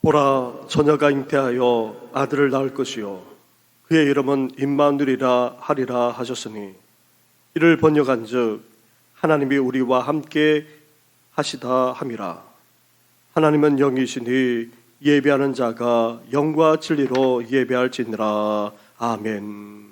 보라, 처녀가 잉태하여 아들을 낳을 것이요 그의 이름은 임마누엘이라 하리라 하셨으니, 이를 번역한즉 하나님이 우리와 함께 하시다 함이라. 하나님은 영이시니 예배하는 자가 영과 진리로 예배할지니라. 아멘.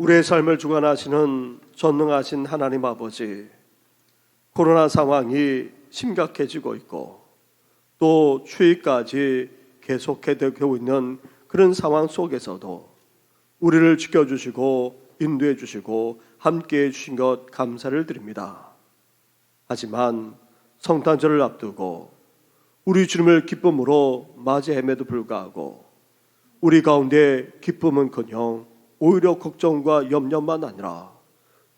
우리의 삶을 주관하시는 전능하신 하나님 아버지, 코로나 상황이 심각해지고 있고 또 추위까지 계속되고 있는 그런 상황 속에서도 우리를 지켜주시고 인도해 주시고 함께해 주신 것 감사를 드립니다. 하지만 성탄절을 앞두고 우리 주님을 기쁨으로 맞이함에도 불구하고 우리 가운데 기쁨은커녕 오히려 걱정과 염려만 아니라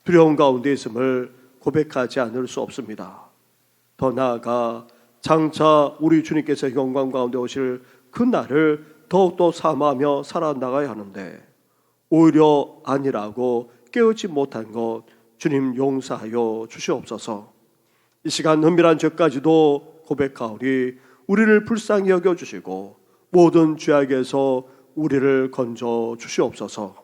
두려움 가운데 있음을 고백하지 않을 수 없습니다. 더 나아가 장차 우리 주님께서 영광 가운데 오실 그 날을 더욱더 사모하며 살아나가야 하는데 오히려 아니라고 깨우치 못한 것 주님 용서하여 주시옵소서. 이 시간 은밀한 죄까지도 고백하오니 우리를 불쌍히 여겨주시고 모든 죄악에서 우리를 건져 주시옵소서.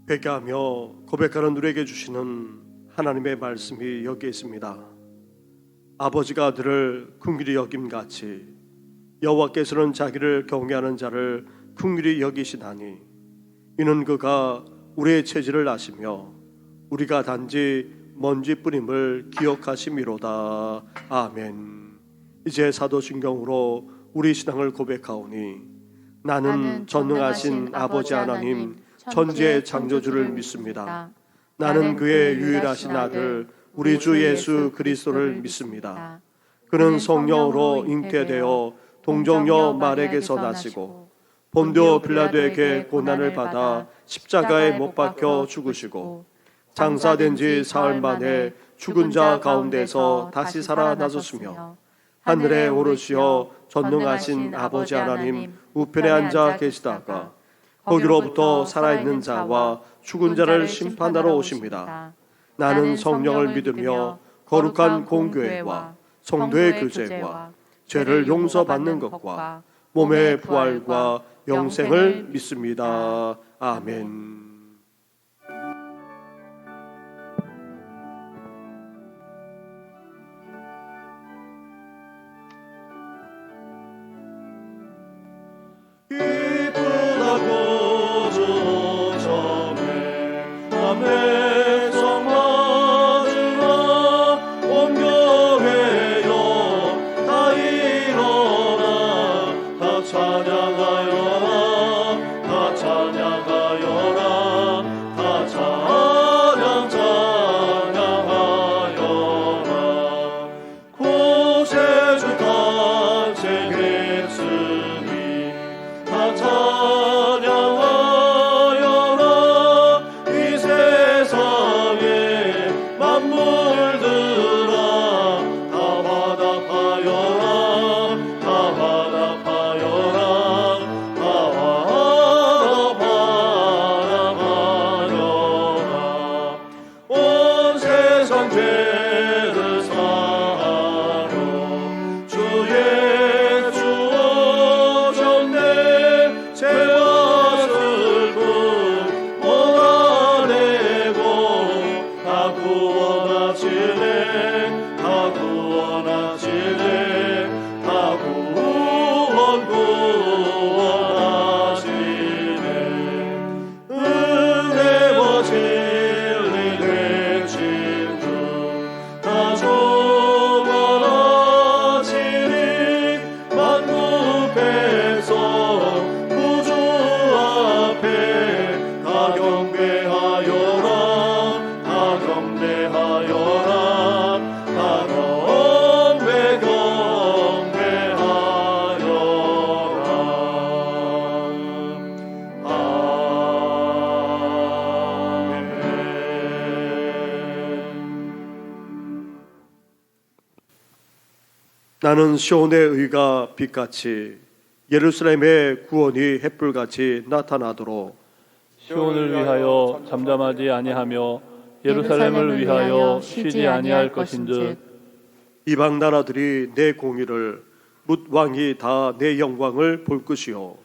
회개하며 고백하는 우리에게 주시는 하나님의 말씀이 여기에 있습니다. 아버지가 아들을 긍휼히 여김같이 여호와께서는 자기를 경외하는 자를 긍휼히 여기시나니 이는 그가 우리의 체질을 아시며 우리가 단지 먼지뿐임을 기억하심이로다. 아멘. 이제 사도신경으로 우리 신앙을 고백하오니 나는 전능하신 아버지 하나님 천지의 창조주를 믿습니다. 나는 그의 유일하신 아들 우리 주 예수 그리스도를 믿습니다. 그는 성령으로 잉태되어 동정녀 마리아에게서 나시고 본디오 빌라도에게 고난을 받아 십자가에 못 박혀 죽으시고 장사된 지 사흘 만에 죽은 자 가운데서 다시 살아나셨으며 하늘에 오르시어 전능하신 아버지 하나님 우편에 앉아 계시다가 거기로부터 살아있는 자와 죽은 자를 심판하러 오십니다. 나는 성령을 믿으며 거룩한 공교회와 성도의 교제와 죄를 용서받는 것과 몸의 부활과 영생을 믿습니다. 아멘. 온 교회 영 나는 시온의 의가 빛같이 예루살렘의 구원이 햇불같이 나타나도록 시온을 위하여 잠잠하지 아니하며 예루살렘을 위하여 쉬지 아니할 것인즉 이방 나라들이 내 공의를 뭇 왕이 다 내 영광을 볼 것이요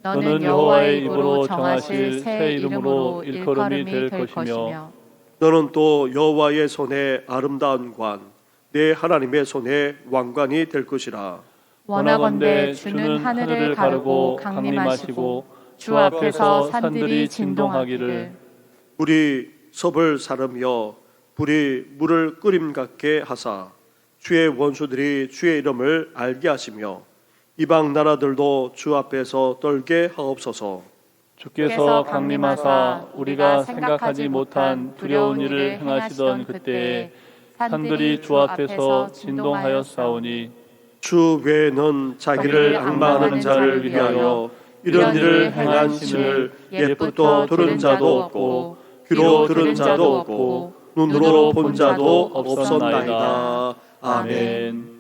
너는 여호와의 입으로 정하실 새 이름으로 일컬음이 될 것이며 너는 또 여호와의 손에 아름다운 관 내 하나님의 손에 왕관이 될 것이라. 원하건대 주는 하늘을 가르고 강림하시고 주 앞에서 산들이 진동하기를 불이 섭을 사르며 불이 물을 끓임 같게 하사 주의 원수들이 주의 이름을 알게 하시며 이방 나라들도 주 앞에서 떨게 하옵소서. 주께서 강림하사 우리가 생각하지 못한 두려운 일을 행하시던 그때에 산들이 주 앞에서 진동하였사오니 주 외에는 자기를 악망하는 자를 위하여 이런 일을 행한 신을 옛부터 들은 자도 없고 귀로 들은 자도 없고 눈으로 본 자도 없었나이다. 아멘.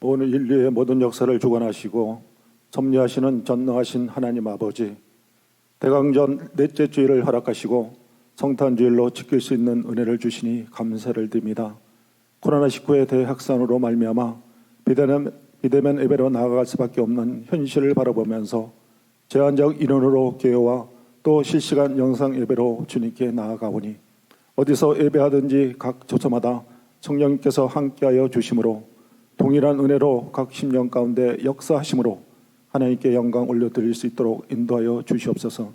온 인류의 모든 역사를 주관하시고 섭리하시는 전능하신 하나님 아버지, 대강전 넷째 주일을 허락하시고 성탄주일로 지킬 수 있는 은혜를 주시니 감사를 드립니다. 코로나19의 대확산으로 말미암아 비대면 예배로 나아갈 수밖에 없는 현실을 바라보면서 제한적 인원으로 교회와 또 실시간 영상 예배로 주님께 나아가오니 어디서 예배하든지 각 조소마다 성령님께서 함께하여 주심으로 동일한 은혜로 각 심령 가운데 역사하심으로 하나님께 영광 올려드릴 수 있도록 인도하여 주시옵소서.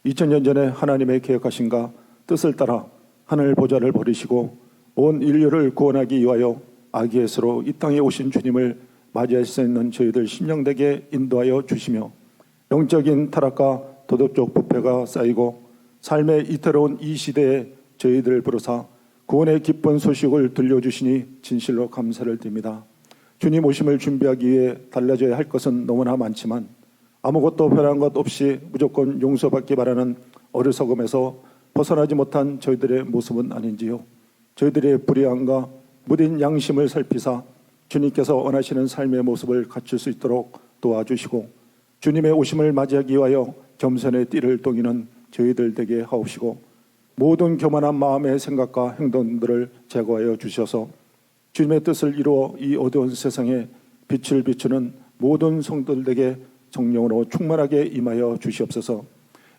2000년 전에 하나님의 계획하신가 뜻을 따라 하늘 보좌를 버리시고 온 인류를 구원하기 위하여 아기 예수로 이 땅에 오신 주님을 맞이할 수 있는 저희들 심령되게 인도하여 주시며 영적인 타락과 도덕적 부패가 쌓이고 삶의 이태로운 이 시대에 저희들 부르사 구원의 기쁜 소식을 들려주시니 진실로 감사를 드립니다. 주님 오심을 준비하기 위해 달라져야 할 것은 너무나 많지만 아무것도 변한 것 없이 무조건 용서받기 바라는 어리석음에서 벗어나지 못한 저희들의 모습은 아닌지요. 저희들의 불의함과 무딘 양심을 살피사 주님께서 원하시는 삶의 모습을 갖출 수 있도록 도와주시고 주님의 오심을 맞이하기 위하여 겸손의 띠를 동이는 저희들 되게 하옵시고 모든 교만한 마음의 생각과 행동들을 제거하여 주셔서 주님의 뜻을 이루어 이 어두운 세상에 빛을 비추는 모든 성도들에게 성령으로 충만하게 임하여 주시옵소서.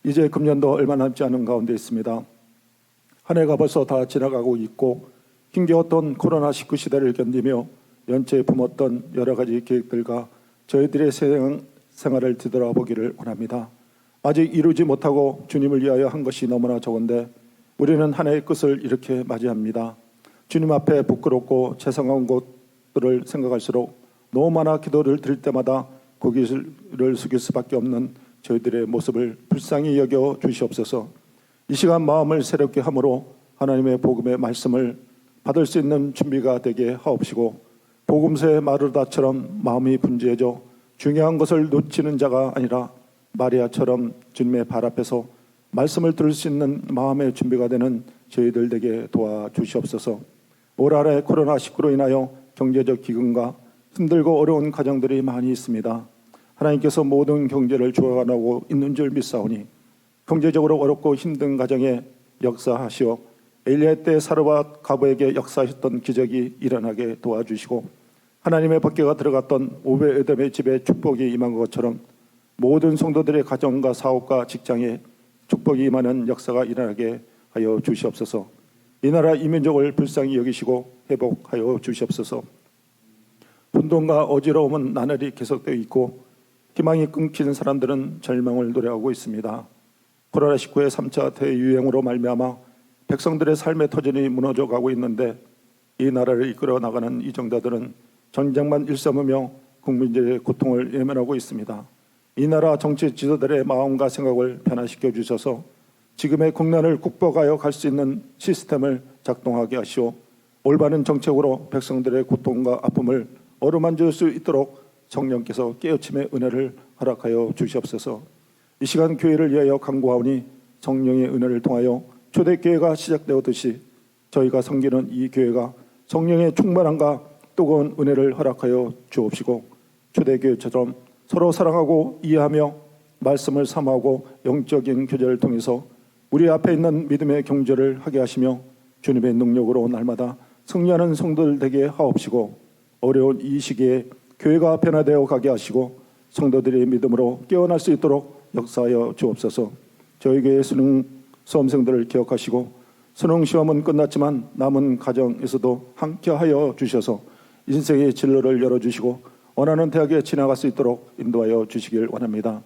이제 금년도 얼마 남지 않은 가운데 있습니다. 한 해가 벌써 다 지나가고 있고 힘겨웠던 코로나19 시대를 견디며 연초에 품었던 여러 가지 계획들과 저희들의 생활을 뒤돌아보기를 원합니다. 아직 이루지 못하고 주님을 위하여 한 것이 너무나 적은데 우리는 한 해의 끝을 이렇게 맞이합니다. 주님 앞에 부끄럽고 죄송한 것들을 생각할수록 너무 많아 기도를 드릴 때마다 고개를 숙일 수밖에 없는 저희들의 모습을 불쌍히 여겨 주시옵소서. 이 시간 마음을 새롭게 함으로 하나님의 복음의 말씀을 받을 수 있는 준비가 되게 하옵시고 복음서의 마르다처럼 마음이 분주해져 중요한 것을 놓치는 자가 아니라 마리아처럼 주님의 발 앞에서 말씀을 들을 수 있는 마음의 준비가 되는 저희들 되게 도와주시옵소서. 올 한해 코로나19로 인하여 경제적 기근과 힘들고 어려운 가정들이 많이 있습니다. 하나님께서 모든 경제를 주관하고 있는 줄 믿사오니 경제적으로 어렵고 힘든 가정에 역사하시어 엘리야 때 사르와 가브에게 역사하셨던 기적이 일어나게 도와주시고 하나님의 법궤가 들어갔던 오벳에돔의 집에 축복이 임한 것처럼 모든 성도들의 가정과 사업과 직장에 축복이 임하는 역사가 일어나게 하여 주시옵소서. 이 나라 이민족을 불쌍히 여기시고 회복하여 주시옵소서. 혼돈과 어지러움은 나날이 계속되어 있고 희망이 끊긴 사람들은 절망을 노래하고 있습니다. 코로나19의 3차 대유행으로 말미암아 백성들의 삶의 터전이 무너져 가고 있는데 이 나라를 이끌어 나가는 이 정다들은 전쟁만 일삼으며 국민들의 고통을 외면하고 있습니다. 이 나라 정치 지도자들의 마음과 생각을 변화시켜 주셔서 지금의 국난을 극복하여 갈 수 있는 시스템을 작동하게 하시오 올바른 정책으로 백성들의 고통과 아픔을 어루만질 수 있도록 성령께서 깨우침의 은혜를 허락하여 주시옵소서. 이 시간 교회를 위하여 간구하오니 성령의 은혜를 통하여 초대교회가 시작되었듯이 저희가 섬기는 이 교회가 성령의 충만함과 뜨거운 은혜를 허락하여 주옵시고 초대교회처럼 서로 사랑하고 이해하며 말씀을 사모하고 영적인 교제를 통해서 우리 앞에 있는 믿음의 경주를 하게 하시며 주님의 능력으로 날마다 승리하는 성도들 되게 하옵시고 어려운 이 시기에 교회가 변화되어 가게 하시고 성도들의 믿음으로 깨어날 수 있도록 역사하여 주옵소서. 저희 교회 수능 수험생들을 기억하시고 수능 시험은 끝났지만 남은 과정에서도 함께하여 주셔서 인생의 진로를 열어주시고 원하는 대학에 지나갈 수 있도록 인도하여 주시길 원합니다.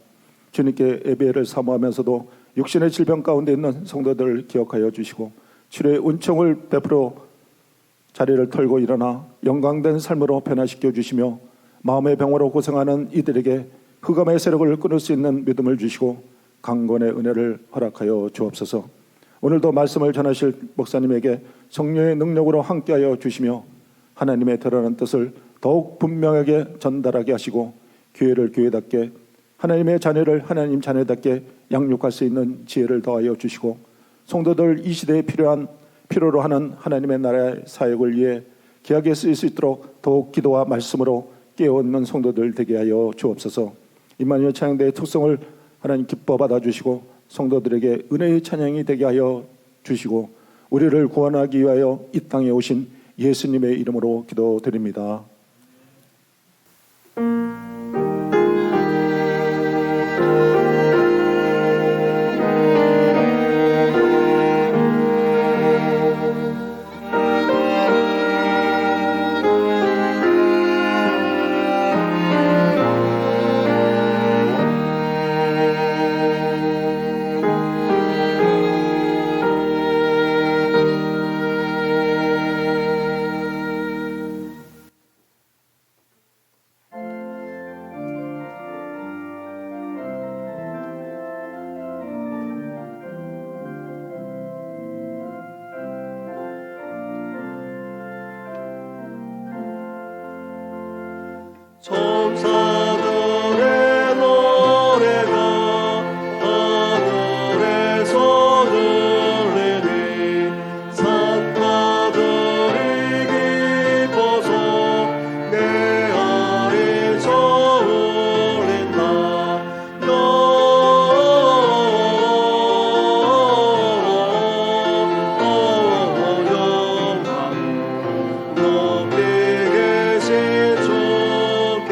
주님께 예배를 사모하면서도 육신의 질병 가운데 있는 성도들을 기억하여 주시고 치료의 은총을 베풀어 자리를 털고 일어나 영광된 삶으로 변화시켜 주시며 마음의 병으로 고생하는 이들에게 흑암의 세력을 끊을 수 있는 믿음을 주시고 강건의 은혜를 허락하여 주옵소서. 오늘도 말씀을 전하실 목사님에게 성령의 능력으로 함께하여 주시며 하나님의 드러난 뜻을 더욱 분명하게 전달하게 하시고 교회를 교회답게 하나님의 자녀를 하나님 자녀답게 양육할 수 있는 지혜를 더하여 주시고 성도들 이 시대에 필요로 하는 하나님의 나라의 사역을 위해 귀하게 쓰일 수 있도록 더욱 기도와 말씀으로 깨어있는 성도들 되게 하여 주옵소서. 임마누엘 찬양대의 특성을 하나님 기뻐 받아주시고 성도들에게 은혜의 찬양이 되게 하여 주시고 우리를 구원하기 위하여 이 땅에 오신 예수님의 이름으로 기도드립니다. 천사들의 노래가 하늘에서 들리니 산파들이 기뻐서 내 아래 저울린다. 영광 높이 계신 주께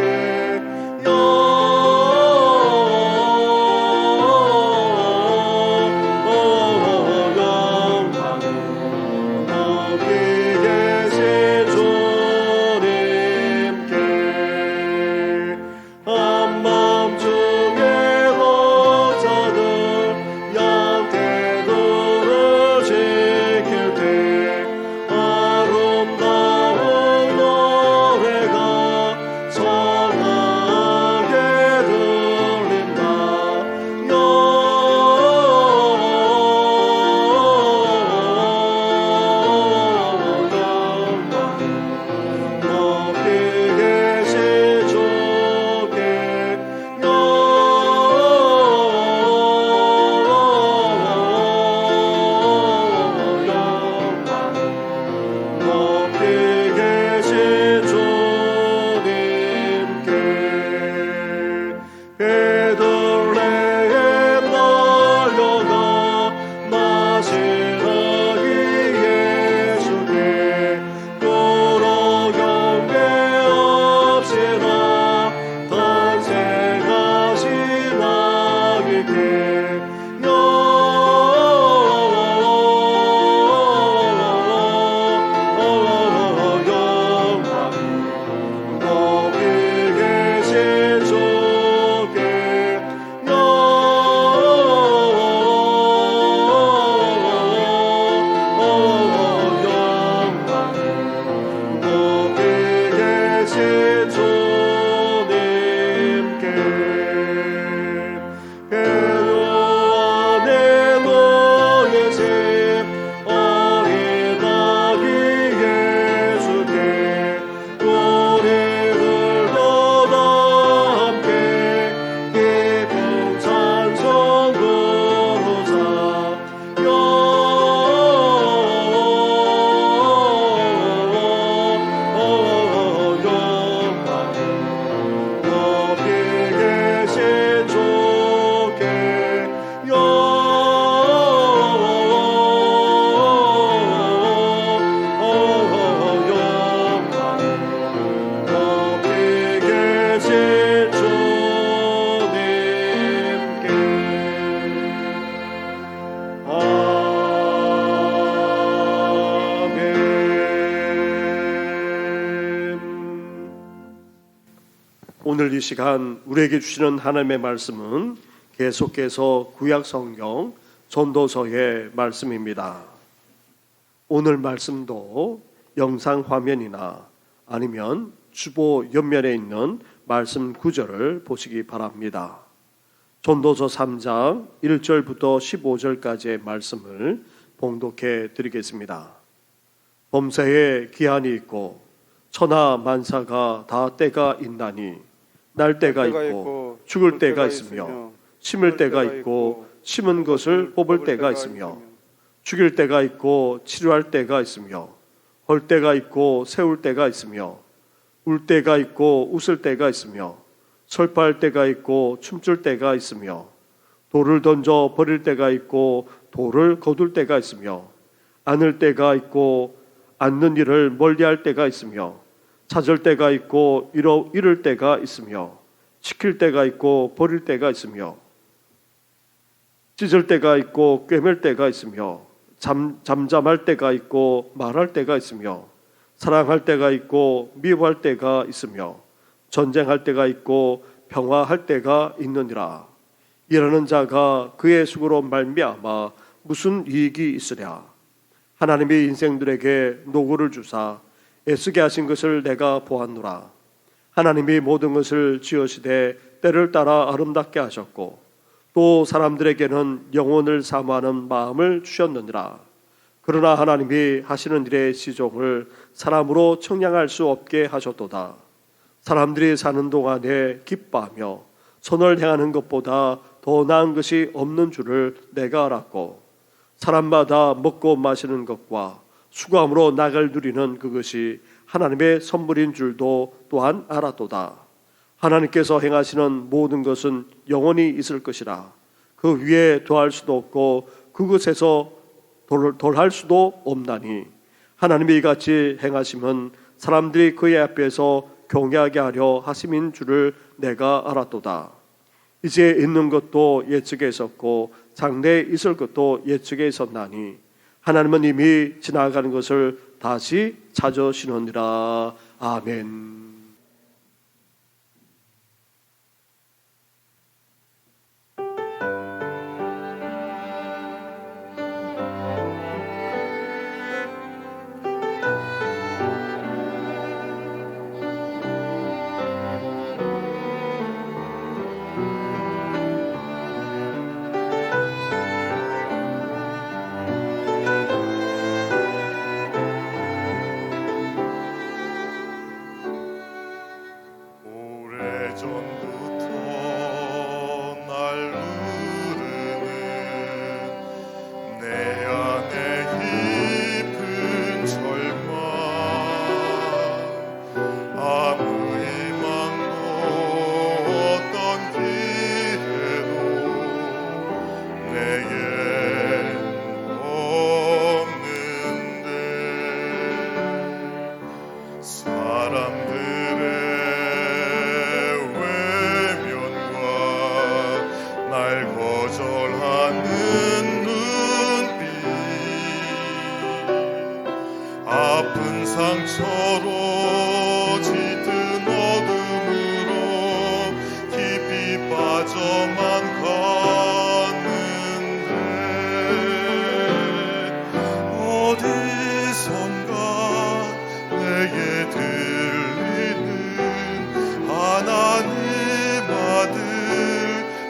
오늘 이 시간 우리에게 주시는 하나님의 말씀은 계속해서 구약 성경 전도서의 말씀입니다. 오늘 말씀도 영상 화면이나 아니면 주보 옆면에 있는 말씀 구절을 보시기 바랍니다. 전도서 3장 1절부터 15절까지의 말씀을 봉독해 드리겠습니다. 범사에 기한이 있고 천하 만사가 다 때가 있나니 날 때가 있고 죽을 때가 있으며 심을 때가 있고 심은 것을 뽑을 때가 있으며 죽일 때가 있고 치료할 때가 있으며 헐 때가 있고 세울 때가 있으며 울 때가 있고 웃을 때가 있으며 설파할 때가 있고 춤출 때가 있으며 돌을 던져 버릴 때가 있고 돌을 거둘 때가 있으며 안을 때가 있고 앉는 일을 멀리할 때가 있으며 찾을 때가 있고 잃을 때가 있으며 지킬 때가 있고 버릴 때가 있으며 찢을 때가 있고 꿰맬 때가 있으며 잠잠할 때가 있고 말할 때가 있으며 사랑할 때가 있고 미워할 때가 있으며 전쟁할 때가 있고 평화할 때가 있느니라. 이라는 자가 그의 수고로 말미암아 무슨 이익이 있으랴. 하나님이 인생들에게 노고를 주사 애쓰게 하신 것을 내가 보았노라. 하나님이 모든 것을 지으시되 때를 따라 아름답게 하셨고 또 사람들에게는 영혼을 사모하는 마음을 주셨느니라. 그러나 하나님이 하시는 일의 시종을 사람으로 청량할 수 없게 하셨도다. 사람들이 사는 동안에 기뻐하며 선을 행하는 것보다 더 나은 것이 없는 줄을 내가 알았고 사람마다 먹고 마시는 것과 수고함으로 낙을 누리는 그것이 하나님의 선물인 줄도 또한 알았도다. 하나님께서 행하시는 모든 것은 영원히 있을 것이라. 그 위에 더할 수도 없고 그것에서 덜할 수도 없나니 하나님이 이같이 행하심은 사람들이 그의 앞에서 경외하게 하려 하심인 줄을 내가 알았도다. 이제 있는 것도 예측에 있었고 장래에 있을 것도 예측에 있었나니 하나님은 이미 지나가는 것을 다시 찾으시느니라. 아멘. 아픈 상처로 짙은 어둠으로 깊이 빠져만 갔는데 어디선가 내게 들리는 하나님 아들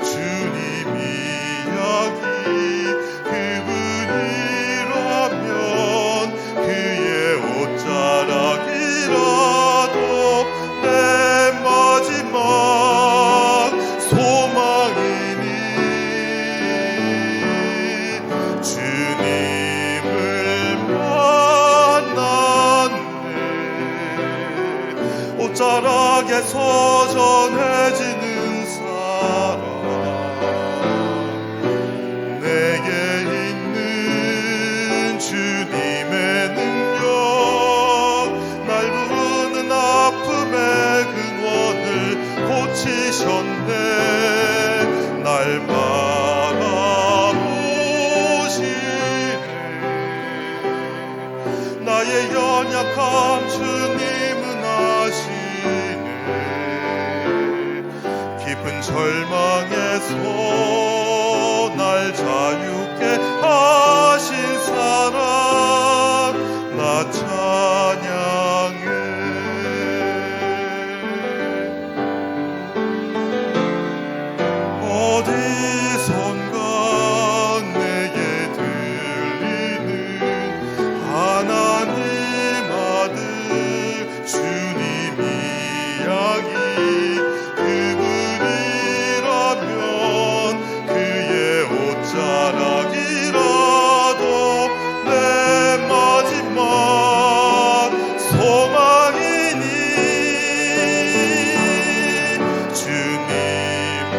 주님 이야기 자락이라도 내 마지막 소망이니 주님을 만났네. 옷자락에서 전해지는 사랑 내게 있는 주님의 능력 아픔의 근원을 고치셨네. 날 바라보시네. 나의 연약함 주님은 아시네. 속에서 날 자유케 하신 사랑 나 찬양해. 어디선가 내게 들리는 하나님 아들 주님 이야기, 그분이라면 그의 옷자락이라도 내 마지막 소망이니 주님을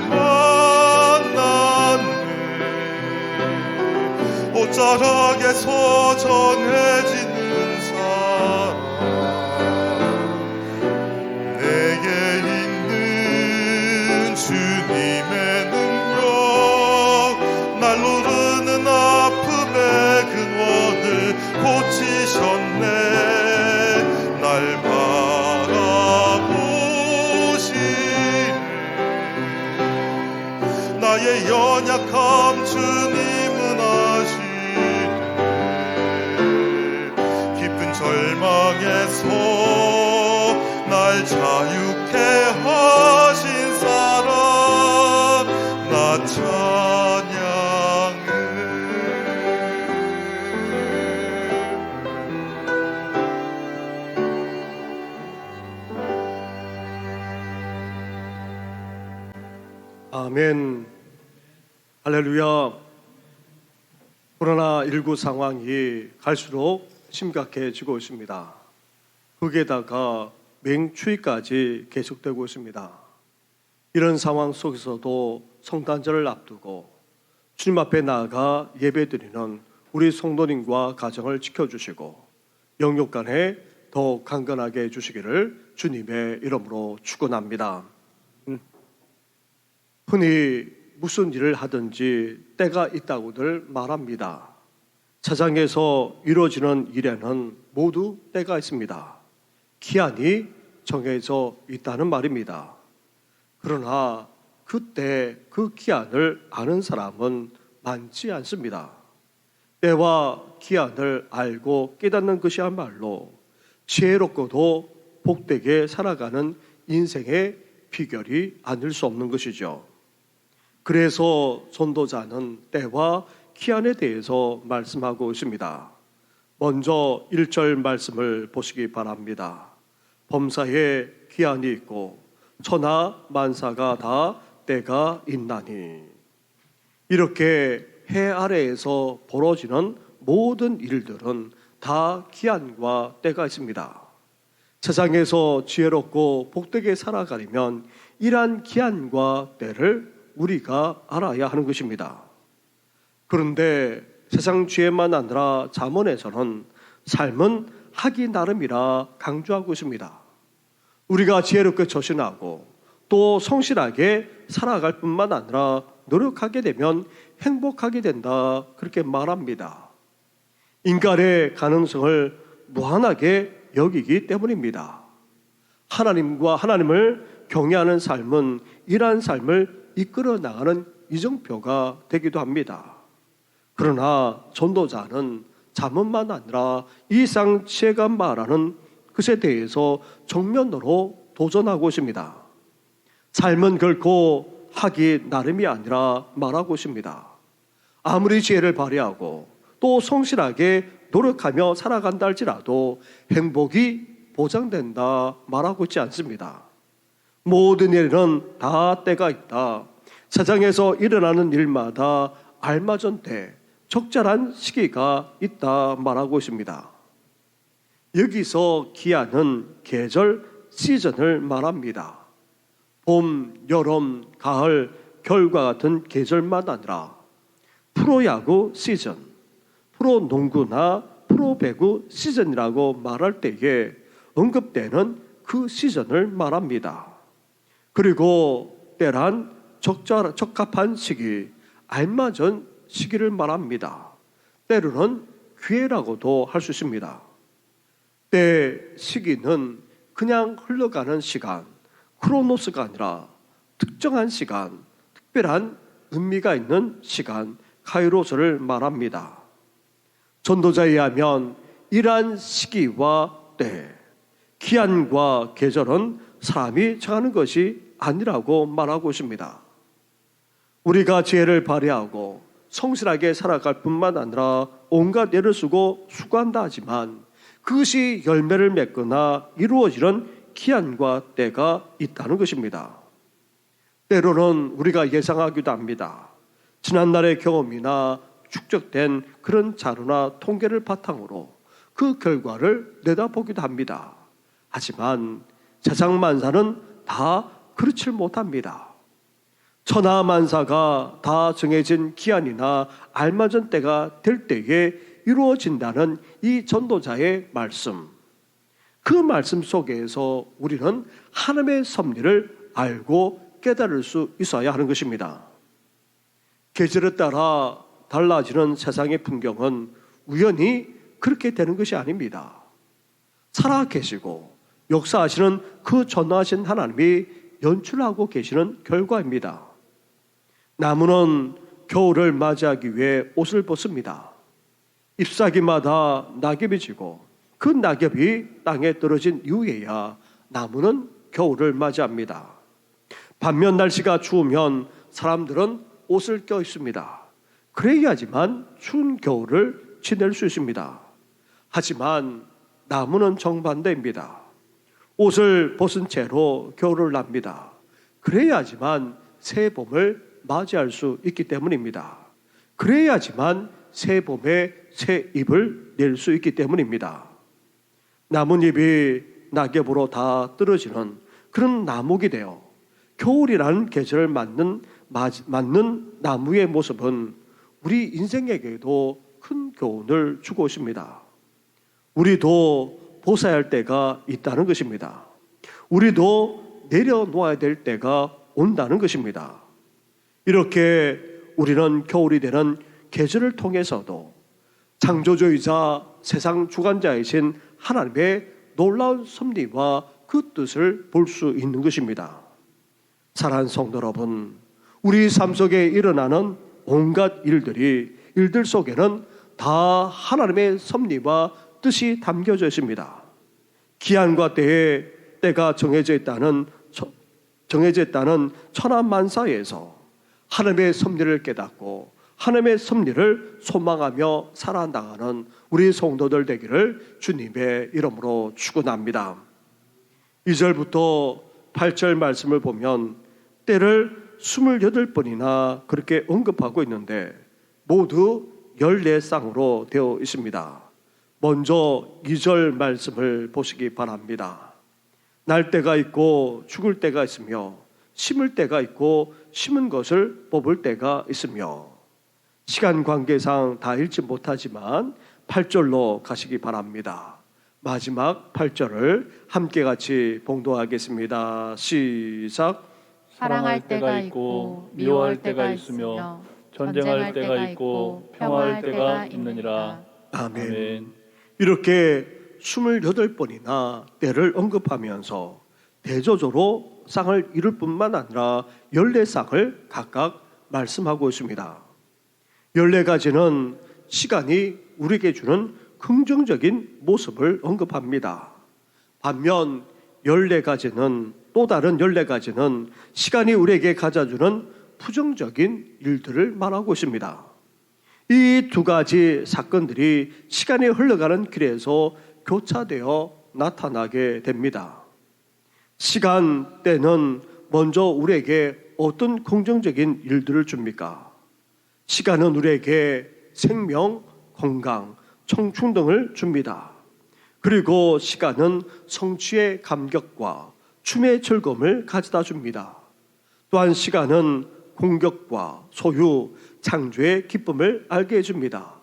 만났네. 옷자락에서 전해지는 사랑, 내게 있는 주님의 능력, 날 누르는 아픔의 근원을 고치셨네. 날 바라보시네. 나의 연약함 주님은 아시네. 깊은 절망에서 날 자유케 하신 사랑 나 찬양해. 아멘. 할렐루야. 코로나19 상황이 갈수록 심각해지고 있습니다. 거기에다가 맹추위까지 계속되고 있습니다. 이런 상황 속에서도 성탄절을 앞두고 주님 앞에 나아가 예배드리는 우리 성도님과 가정을 지켜주시고 영육간에 더욱 강건하게 해주시기를 주님의 이름으로 축원합니다. 흔히 무슨 일을 하든지 때가 있다고들 말합니다. 세상에서 이루어지는 일에는 모두 때가 있습니다. 기한이 정해져 있다는 말입니다. 그러나 그때 그 기한을 아는 사람은 많지 않습니다. 때와 기한을 알고 깨닫는 것이야말로 지혜롭고도 복되게 살아가는 인생의 비결이 아닐 수 없는 것이죠. 그래서 전도자는 때와 기한에 대해서 말씀하고 있습니다. 먼저 1절 말씀을 보시기 바랍니다. 범사에 기한이 있고 천하 만사가 다 때가 있나니. 이렇게 해 아래에서 벌어지는 모든 일들은 다 기한과 때가 있습니다. 세상에서 지혜롭고 복되게 살아가려면 이러한 기한과 때를 우리가 알아야 하는 것입니다. 그런데 세상 지혜만 아니라 잠언에서는 삶은 하기 나름이라 강조하고 있습니다. 우리가 지혜롭게 처신하고 또 성실하게 살아갈 뿐만 아니라 노력하게 되면 행복하게 된다, 그렇게 말합니다. 인간의 가능성을 무한하게 여기기 때문입니다. 하나님과 하나님을 경외하는 삶은 이러한 삶을 이끌어 나가는 이정표가 되기도 합니다. 그러나 전도자는 잠언만 아니라 이상 지혜가 말하는 것에 대해서 정면으로 도전하고 있습니다. 삶은 결코 하기 나름이 아니라 말하고 있습니다. 아무리 지혜를 발휘하고 또 성실하게 노력하며 살아간다 할지라도 행복이 보장된다 말하고 있지 않습니다. 모든 일에는 다 때가 있다. 세상에서 일어나는 일마다 알맞은 때, 적절한 시기가 있다 말하고 있습니다. 여기서 기한은 계절, 시즌을 말합니다. 봄, 여름, 가을, 겨울과 같은 계절만 아니라 프로야구 시즌, 프로농구나 프로배구 시즌이라고 말할 때에 언급되는 그 시즌을 말합니다. 그리고 때란 적합한 시기, 알맞은 시기를 말합니다. 때로는 기회라고도 할 수 있습니다. 때 시기는 그냥 흘러가는 시간, 크로노스가 아니라 특정한 시간, 특별한 의미가 있는 시간, 카이로스를 말합니다. 전도자에 의하면 이러한 시기와 때, 기한과 계절은 사람이 정하는 것이 아니라고 말하고 있습니다. 우리가 지혜를 발휘하고 성실하게 살아갈 뿐만 아니라 온갖 애를 쓰고 수고한다 하지만 그것이 열매를 맺거나 이루어지는 기한과 때가 있다는 것입니다. 때로는 우리가 예상하기도 합니다. 지난날의 경험이나 축적된 그런 자료나 통계를 바탕으로 그 결과를 내다보기도 합니다. 하지만 세상만사는 다 그렇지 못합니다. 천하만사가 다 정해진 기한이나 알맞은 때가 될 때에 이루어진다는 이 전도자의 말씀, 그 말씀 속에서 우리는 하나님의 섭리를 알고 깨달을 수 있어야 하는 것입니다. 계절에 따라 달라지는 세상의 풍경은 우연히 그렇게 되는 것이 아닙니다. 살아계시고 역사하시는 그 전능하신 하나님이 연출하고 계시는 결과입니다. 나무는 겨울을 맞이하기 위해 옷을 벗습니다. 잎사귀마다 낙엽이 지고 그 낙엽이 땅에 떨어진 이후에야 나무는 겨울을 맞이합니다. 반면 날씨가 추우면 사람들은 옷을 껴 입습니다. 그래야지만 추운 겨울을 지낼 수 있습니다. 하지만 나무는 정반대입니다. 옷을 벗은 채로 겨울을 납니다. 그래야지만 새 봄을 맞이할 수 있기 때문입니다. 그래야지만 새 봄에 새 잎을 낼 수 있기 때문입니다. 나뭇잎이 낙엽으로 다 떨어지는 그런 나무가 되어 겨울이라는 계절을 맞는 나무의 모습은 우리 인생에게도 큰 교훈을 주고 있습니다. 우리도 보사야 할 때가 있다는 것입니다. 우리도 내려놓아야 될 때가 온다는 것입니다. 이렇게 우리는 겨울이 되는 계절을 통해서도 창조주이자 세상 주관자이신 하나님의 놀라운 섭리와 그 뜻을 볼 수 있는 것입니다. 사랑하는 성도 여러분, 우리 삶 속에 일어나는 온갖 일들 속에는 다 하나님의 섭리와 뜻이 담겨져 있습니다. 기한과 때가 정해져 있다는 천하만사에서 하나님의 섭리를 깨닫고 하나님의 섭리를 소망하며 살아나가는 우리 성도들 되기를 주님의 이름으로 축원합니다. 2절부터 8절 말씀을 보면 때를 28번이나 그렇게 언급하고 있는데 모두 14쌍으로 되어 있습니다. 먼저 2절 말씀을 보시기 바랍니다. 날 때가 있고 죽을 때가 있으며 심을 때가 있고 심은 것을 뽑을 때가 있으며, 시간 관계상 다 읽지 못하지만 8절로 가시기 바랍니다. 마지막 8절을 함께 같이 봉독하겠습니다. 시작. 사랑할 때가 있고 미워할 때가 있으며 전쟁할 때가 있고 평화할 때가 있느니라. 아멘. 이렇게 28번이나 때를 언급하면서 대조적으로 쌍을 이룰 뿐만 아니라 14쌍을 각각 말씀하고 있습니다. 14가지는 시간이 우리에게 주는 긍정적인 모습을 언급합니다. 반면 14가지는 또 다른 14가지는 시간이 우리에게 가져주는 부정적인 일들을 말하고 있습니다. 이 두 가지 사건들이 시간이 흘러가는 길에서 교차되어 나타나게 됩니다. 시간 때는 먼저 우리에게 어떤 긍정적인 일들을 줍니까? 시간은 우리에게 생명, 건강, 청춘 등을 줍니다. 그리고 시간은 성취의 감격과 춤의 즐거움을 가져다 줍니다. 또한 시간은 공격과 소유, 창조의 기쁨을 알게 해줍니다.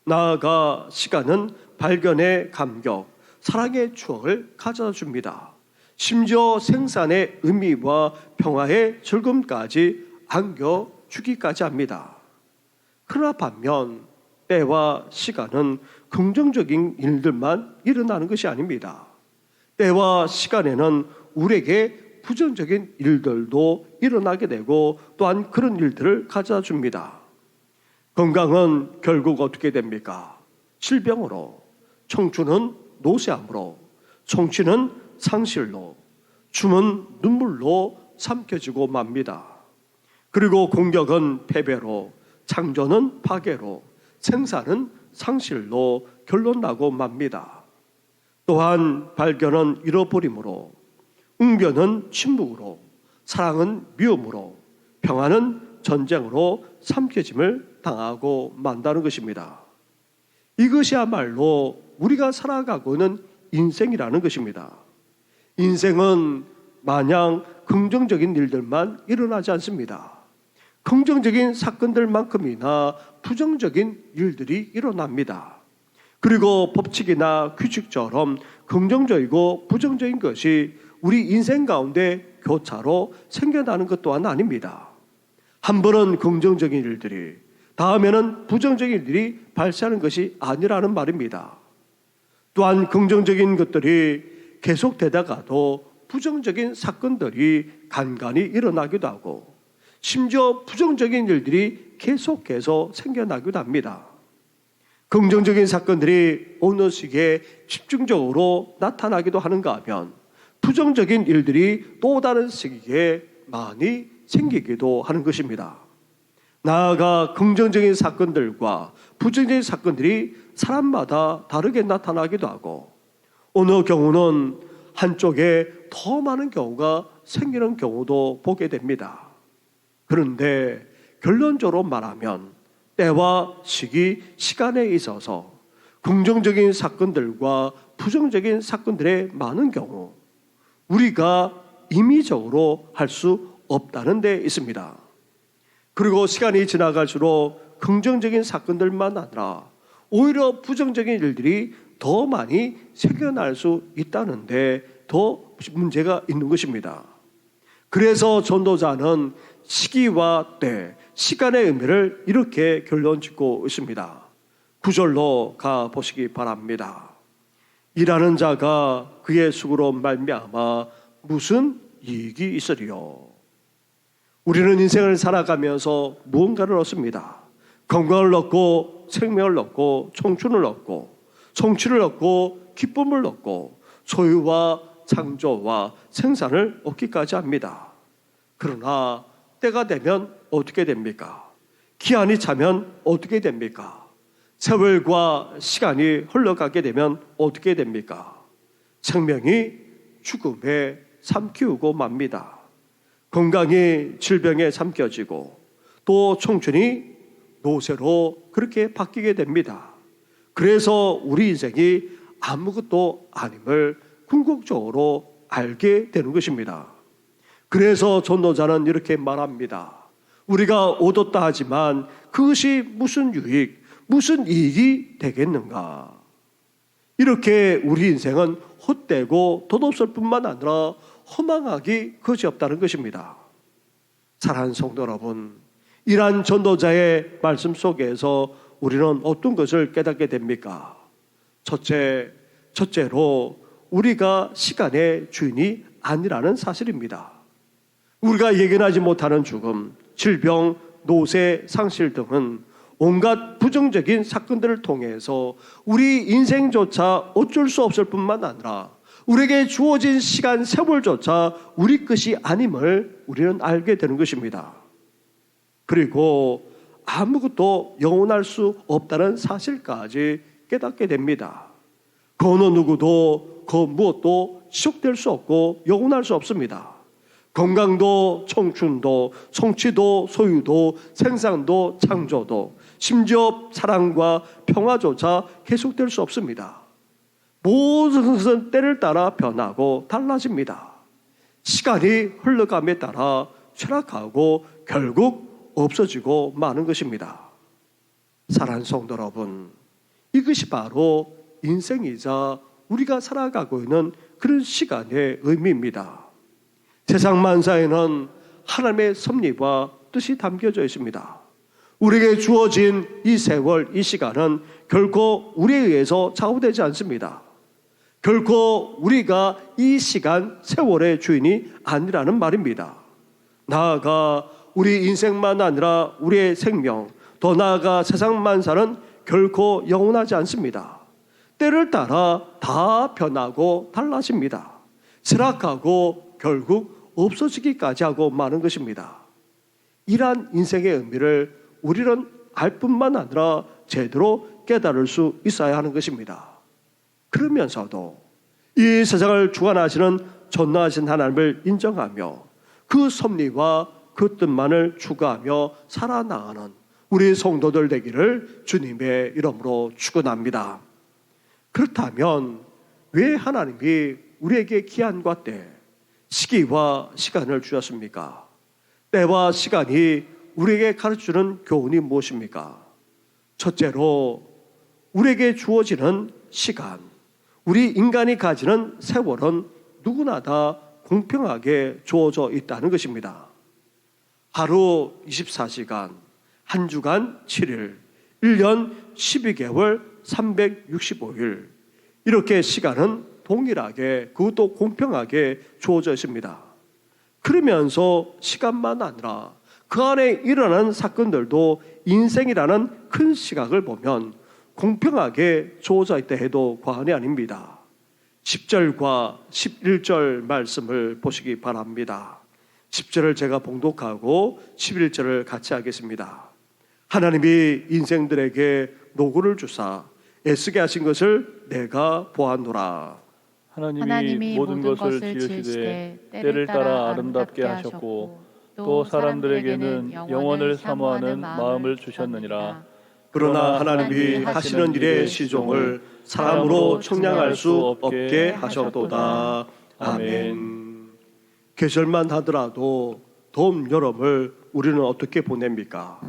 나아가 시간은 발견의 감격, 사랑의 추억을 가져다 줍니다. 심지어 생산의 의미와 평화의 즐거움까지 안겨주기까지 합니다. 그러나 반면 때와 시간은 긍정적인 일들만 일어나는 것이 아닙니다. 때와 시간에는 우리에게 부정적인 일들도 일어나게 되고 또한 그런 일들을 가져다 줍니다. 건강은 결국 어떻게 됩니까? 질병으로, 청춘은 노쇠함으로, 성취는 상실로, 춤은 눈물로 삼켜지고 맙니다. 그리고 공격은 패배로, 창조는 파괴로, 생사는 상실로 결론나고 맙니다. 또한 발견은 잃어버림으로, 웅변은 침묵으로, 사랑은 미움으로, 평화는 전쟁으로 삼켜짐을 당하고 만다는 것입니다. 이것이야말로 우리가 살아가고 있는 인생이라는 것입니다. 인생은 마냥 긍정적인 일들만 일어나지 않습니다. 긍정적인 사건들만큼이나 부정적인 일들이 일어납니다. 그리고 법칙이나 규칙처럼 긍정적이고 부정적인 것이 우리 인생 가운데 교차로 생겨나는 것 또한 아닙니다. 한 번은 긍정적인 일들이, 다음에는 부정적인 일들이 발생하는 것이 아니라는 말입니다. 또한 긍정적인 것들이 계속되다가도 부정적인 사건들이 간간히 일어나기도 하고, 심지어 부정적인 일들이 계속해서 생겨나기도 합니다. 긍정적인 사건들이 어느 시기에 집중적으로 나타나기도 하는가 하면 부정적인 일들이 또 다른 시기에 많이 생기기도 하는 것입니다. 나아가 긍정적인 사건들과 부정적인 사건들이 사람마다 다르게 나타나기도 하고, 어느 경우는 한쪽에 더 많은 경우가 생기는 경우도 보게 됩니다. 그런데 결론적으로 말하면 때와 시기, 시간에 있어서 긍정적인 사건들과 부정적인 사건들의 많은 경우 우리가 임의적으로 할 수 없다는 데 있습니다. 그리고 시간이 지나갈수록 긍정적인 사건들만 아니라 오히려 부정적인 일들이 더 많이 생겨날 수 있다는데 더 문제가 있는 것입니다. 그래서 전도자는 시기와 때, 시간의 의미를 이렇게 결론짓고 있습니다. 9절로 가보시기 바랍니다. 일하는 자가 그의 수고로 말미암아 무슨 이익이 있으리요. 우리는 인생을 살아가면서 무언가를 얻습니다. 건강을 얻고 생명을 얻고 청춘을 얻고 성취를 얻고 기쁨을 얻고 소유와 창조와 생산을 얻기까지 합니다. 그러나 때가 되면 어떻게 됩니까? 기한이 차면 어떻게 됩니까? 세월과 시간이 흘러가게 되면 어떻게 됩니까? 생명이 죽음에 삼키우고 맙니다. 건강이 질병에 삼켜지고 또 청춘이 노쇠로 그렇게 바뀌게 됩니다. 그래서 우리 인생이 아무것도 아님을 궁극적으로 알게 되는 것입니다. 그래서 전도자는 이렇게 말합니다. 우리가 얻었다 하지만 그것이 무슨 유익, 무슨 이익이 되겠는가? 이렇게 우리 인생은 헛되고 덧없을 뿐만 아니라 허망하기 그지없다는 것입니다. 사랑하는 성도 여러분, 이러한 전도자의 말씀 속에서 우리는 어떤 것을 깨닫게 됩니까? 첫째로 우리가 시간의 주인이 아니라는 사실입니다. 우리가 예견하지 못하는 죽음, 질병, 노쇠, 상실 등은 온갖 부정적인 사건들을 통해서 우리 인생조차 어쩔 수 없을 뿐만 아니라 우리에게 주어진 시간, 세월조차 우리 것이 아님을 우리는 알게 되는 것입니다. 그리고 아무것도 영원할 수 없다는 사실까지 깨닫게 됩니다. 그 어느 누구도 그 무엇도 지속될 수 없고 영원할 수 없습니다. 건강도 청춘도 성취도 소유도 생산도 창조도 심지어 사랑과 평화조차 계속될 수 없습니다. 모든 것은 때를 따라 변하고 달라집니다. 시간이 흘러감에 따라 쇠락하고 결국 없어지고 마는 것입니다. 사랑하는 성도 여러분, 이것이 바로 인생이자 우리가 살아가고 있는 그런 시간의 의미입니다. 세상 만사에는 하나님의 섭리와 뜻이 담겨져 있습니다. 우리에게 주어진 이 세월, 이 시간은 결코 우리에 의해서 좌우되지 않습니다. 결코 우리가 이 시간 세월의 주인이 아니라는 말입니다. 나아가 우리 인생만 아니라 우리의 생명, 더 나아가 세상 만사는 결코 영원하지 않습니다. 때를 따라 다 변하고 달라집니다. 쇠락하고 결국 없어지기까지 하고 마는 것입니다. 이러한 인생의 의미를 우리는 알 뿐만 아니라 제대로 깨달을 수 있어야 하는 것입니다. 그러면서도 이 세상을 주관하시는 전능하신 하나님을 인정하며 그 섭리와 그 뜻만을 추구하며 살아나가는 우리 성도들 되기를 주님의 이름으로 축원합니다. 그렇다면 왜 하나님이 우리에게 기한과 때, 시기와 시간을 주셨습니까? 때와 시간이 우리에게 가르쳐주는 교훈이 무엇입니까? 첫째로 우리에게 주어지는 시간, 우리 인간이 가지는 세월은 누구나 다 공평하게 주어져 있다는 것입니다. 하루 24시간, 한 주간 7일, 1년 12개월 365일, 이렇게 시간은 동일하게, 그것도 공평하게 주어져 있습니다. 그러면서 시간만 아니라 그 안에 일어나는 사건들도 인생이라는 큰 시각을 보면 공평하게 주어져 있다 해도 과언이 아닙니다. 10절과 11절 말씀을 보시기 바랍니다. 10절을 제가 봉독하고 11절을 같이 하겠습니다. 하나님이 인생들에게 노고를 주사 애쓰게 하신 것을 내가 보았노라. 하나님이 모든 것을 지으시되 때를 따라 아름답게 하셨고 또 사람들에게는 영원을 사모하는 마음을 주셨느니라. 그러나 하나님이 하시는 일의 시종을 사람으로 청량할 수 없게 하셨도다. 아멘. 계절만 하더라도 더운 여름을 우리는 어떻게 보냅니까?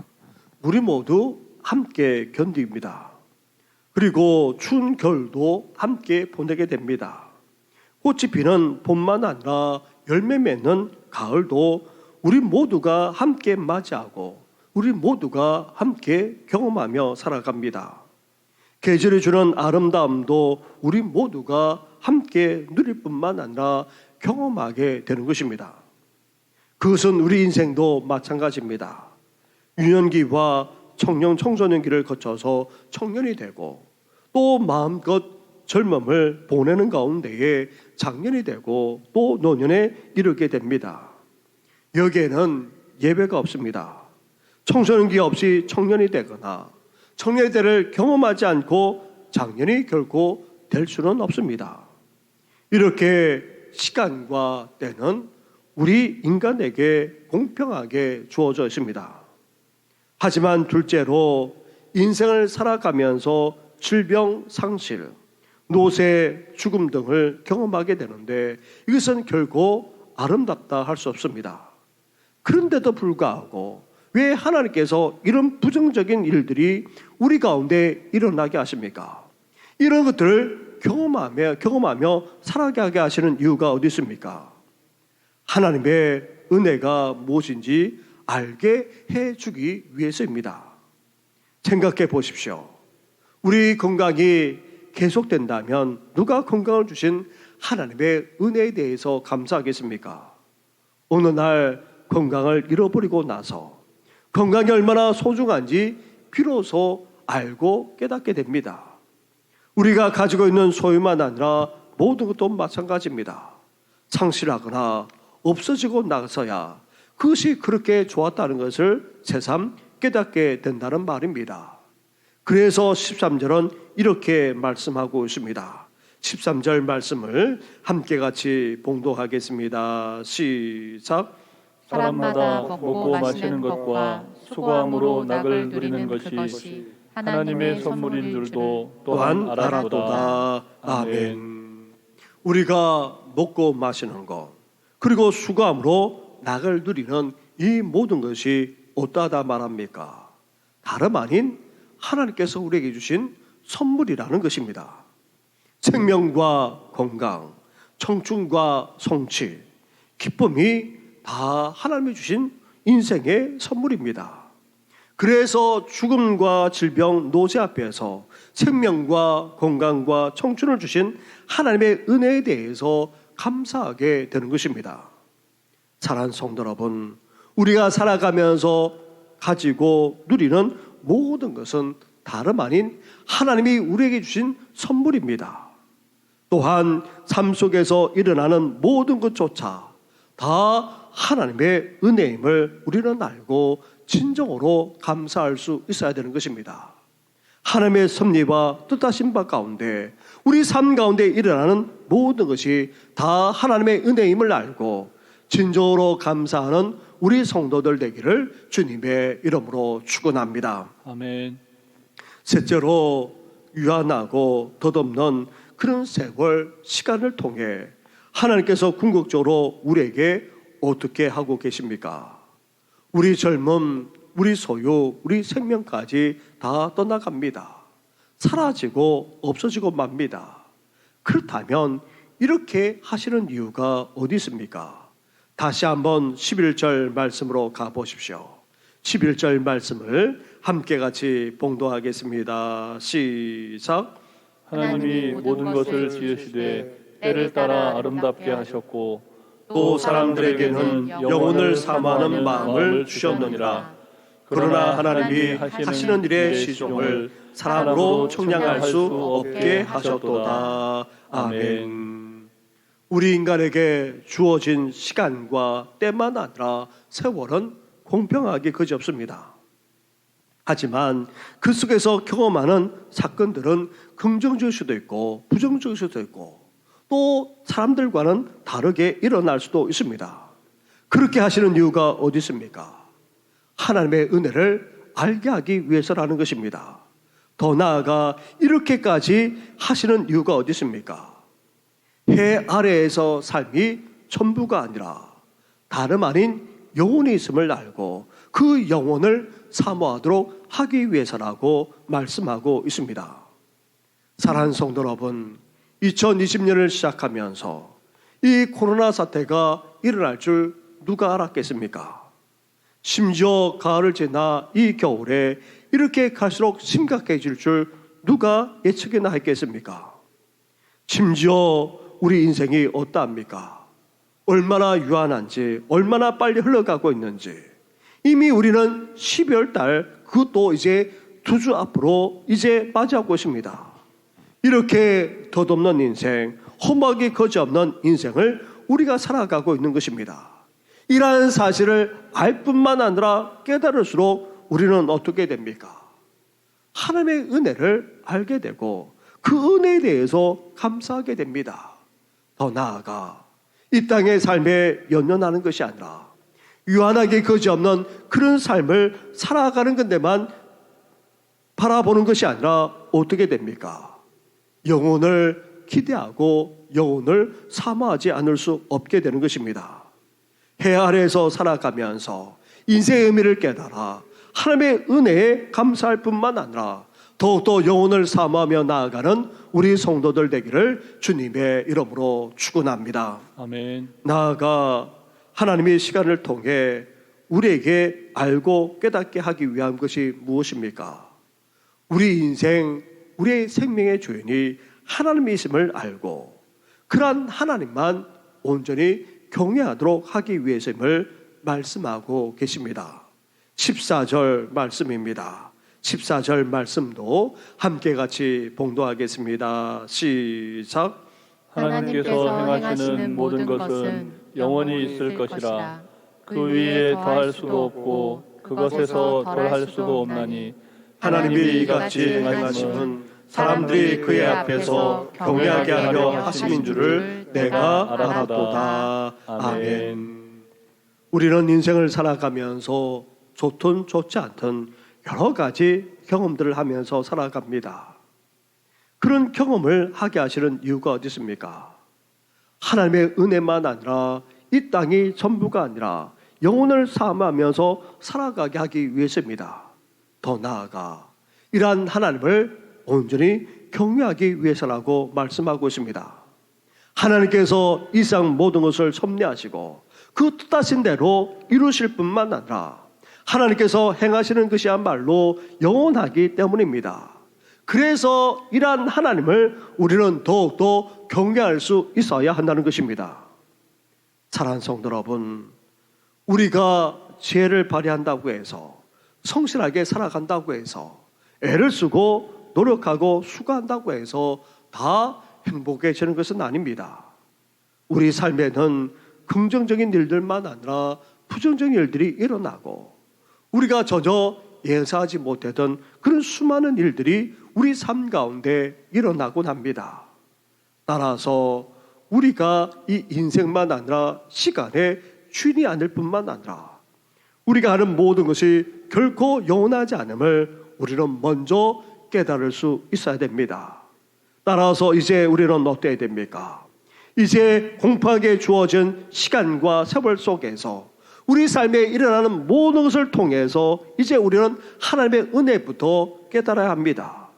우리 모두 함께 견딥니다. 그리고 추운 겨울도 함께 보내게 됩니다. 꽃이 피는 봄만 아니라 열매 맺는 가을도 우리 모두가 함께 맞이하고 우리 모두가 함께 경험하며 살아갑니다. 계절이 주는 아름다움도 우리 모두가 함께 누릴 뿐만 아니라 경험하게 되는 것입니다. 그것은 우리 인생도 마찬가지입니다. 유년기와 청년, 청소년기를 거쳐서 청년이 되고 또 마음껏 젊음을 보내는 가운데에 장년이 되고 또 노년에 이르게 됩니다. 여기에는 예외가 없습니다. 청소년기 없이 청년이 되거나 청년의 때를 경험하지 않고 장년이 결코 될 수는 없습니다. 이렇게 시간과 때는 우리 인간에게 공평하게 주어져 있습니다. 하지만 둘째로 인생을 살아가면서 질병, 상실, 노쇠, 죽음 등을 경험하게 되는데 이것은 결코 아름답다 할 수 없습니다. 그런데도 불구하고 왜 하나님께서 이런 부정적인 일들이 우리 가운데 일어나게 하십니까? 이런 것들을 경험하며 살아가게 하시는 이유가 어디 있습니까? 하나님의 은혜가 무엇인지 알게 해주기 위해서입니다. 생각해 보십시오. 우리 건강이 계속된다면 누가 건강을 주신 하나님의 은혜에 대해서 감사하겠습니까? 어느 날 건강을 잃어버리고 나서 건강이 얼마나 소중한지 비로소 알고 깨닫게 됩니다. 우리가 가지고 있는 소유만 아니라 모든 것도 마찬가지입니다. 상실하거나 없어지고 나서야 그것이 그렇게 좋았다는 것을 새삼 깨닫게 된다는 말입니다. 그래서 13절은 이렇게 말씀하고 있습니다. 13절 말씀을 함께 같이 봉독하겠습니다. 시작. 사람마다 먹고 마시는 것과 수고함으로 낙을 누리는 것이 하나님의 선물인 줄도 또한 알았도다. 아멘. 우리가 먹고 마시는 것 그리고 수고함으로 낙을 누리는 이 모든 것이 어떠하다 말합니까? 다름 아닌 하나님께서 우리에게 주신 선물이라는 것입니다. 생명과 건강, 청춘과 성취, 기쁨이 다 하나님이 주신 인생의 선물입니다. 그래서 죽음과 질병, 노쇠 앞에서 생명과 건강과 청춘을 주신 하나님의 은혜에 대해서 감사하게 되는 것입니다. 사랑하는 성도 여러분, 우리가 살아가면서 가지고 누리는 모든 것은 다름 아닌 하나님이 우리에게 주신 선물입니다. 또한 삶 속에서 일어나는 모든 것조차 다 하나님의 은혜임을 우리는 알고 진정으로 감사할 수 있어야 되는 것입니다. 하나님의 섭리와 뜻하신 바 가운데 우리 삶 가운데 일어나는 모든 것이 다 하나님의 은혜임을 알고 진정으로 감사하는 우리 성도들 되기를 주님의 이름으로 축원합니다. 아멘. 셋째로 유한하고 덧없는 그런 세월 시간을 통해 하나님께서 궁극적으로 우리에게 어떻게 하고 계십니까? 우리 젊음, 우리 소유, 우리 생명까지 다 떠나갑니다. 사라지고 없어지고 맙니다. 그렇다면 이렇게 하시는 이유가 어디 있습니까? 다시 한번 11절 말씀으로 가보십시오. 11절 말씀을 함께 같이 봉독하겠습니다. 시작. 하나님이 모든 것을 지으시되 때를 따라 아름답게 하셨고 또 사람들에게는 영혼을 사모하는 마음을 주셨느니라. 그러나 하나님이 하시는 일의 시종을 사람으로 청량할 수 없게 하셨도다. 아멘. 우리 인간에게 주어진 시간과 때만 아니라 세월은 공평하게 그지없습니다. 하지만 그 속에서 경험하는 사건들은 긍정적일 수도 있고 부정적일 수도 있고 또 사람들과는 다르게 일어날 수도 있습니다. 그렇게 하시는 이유가 어디 있습니까? 하나님의 은혜를 알게 하기 위해서라는 것입니다. 더 나아가 이렇게까지 하시는 이유가 어디 있습니까? 해 아래에서 삶이 전부가 아니라 다름 아닌 영혼이 있음을 알고 그 영혼을 사모하도록 하기 위해서라고 말씀하고 있습니다. 사랑하는 성도 여러분, 2020년을 시작하면서 이 코로나 사태가 일어날 줄 누가 알았겠습니까? 심지어 가을을 지나 이 겨울에 이렇게 갈수록 심각해질 줄 누가 예측이나 했겠습니까? 심지어 우리 인생이 어떠합니까? 얼마나 유한한지, 얼마나 빨리 흘러가고 있는지 이미 우리는 12월 달 그것도 이제 2주 앞으로 이제 맞이하고 있습니다. 이렇게 덧없는 인생, 험하게 거지없는 인생을 우리가 살아가고 있는 것입니다. 이러한 사실을 알 뿐만 아니라 깨달을수록 우리는 어떻게 됩니까? 하나님의 은혜를 알게 되고 그 은혜에 대해서 감사하게 됩니다. 더 나아가 이 땅의 삶에 연연하는 것이 아니라 유한하게 거지없는 그런 삶을 살아가는 건데만 바라보는 것이 아니라 어떻게 됩니까? 영혼을 기대하고 영혼을 사모하지 않을 수 없게 되는 것입니다. 해 아래에서 살아가면서 인생의 의미를 깨달아 하나님의 은혜에 감사할 뿐만 아니라 더욱더 영혼을 사모하며 나아가는 우리 성도들 되기를 주님의 이름으로 축원합니다. 아멘. 나아가 하나님의 시간을 통해 우리에게 알고 깨닫게 하기 위한 것이 무엇입니까? 우리 인생, 우리의 생명의 주인이 하나님이심을 알고 그러한 하나님만 온전히 경외하도록 하기 위해서임을 말씀하고 계십니다. 14절 말씀입니다. 14절 말씀도 함께 같이 봉독하겠습니다. 시작. 하나님께서 행하시는 모든 것은 영원히 있을 것이라. 그 위에 더할 수도 없고 그것에서 덜할 수도 없나니 하나님이 이같이 행하심은 사람들이 그의 앞에서 경외하게 하려 하심인 줄을 내가 알았도다. 아멘. 우리는 인생을 살아가면서 좋든 좋지 않든 여러 가지 경험들을 하면서 살아갑니다. 그런 경험을 하게 하시는 이유가 어디 있습니까? 하나님의 은혜만 아니라 이 땅이 전부가 아니라 영혼을 사모하면서 살아가게 하기 위해서입니다. 더 나아가 이러한 하나님을 온전히 경외하기 위해서라고 말씀하고 있습니다. 하나님께서 이 세상 모든 것을 섭리하시고 그 뜻하신 대로 이루실 뿐만 아니라 하나님께서 행하시는 것이야말로 영원하기 때문입니다. 그래서 이러한 하나님을 우리는 더욱더 경외할 수 있어야 한다는 것입니다. 사랑하는 성도 여러분, 우리가 지혜를 발휘한다고 해서, 성실하게 살아간다고 해서, 애를 쓰고 노력하고 수고한다고 해서 다 행복해지는 것은 아닙니다. 우리 삶에는 긍정적인 일들만 아니라 부정적인 일들이 일어나고, 우리가 전혀 예상하지 못했던 그런 수많은 일들이 우리 삶 가운데 일어나곤 합니다. 따라서 우리가 이 인생만 아니라 시간의 주인이 아닐 뿐만 아니라 우리가 하는 모든 것이 결코 영원하지 않음을 우리는 먼저 깨달을 수 있어야 됩니다. 따라서 이제 우리는 어때야 됩니까? 이제 공평하게 주어진 시간과 세월 속에서 우리 삶에 일어나는 모든 것을 통해서 이제 우리는 하나님의 은혜부터 깨달아야 합니다.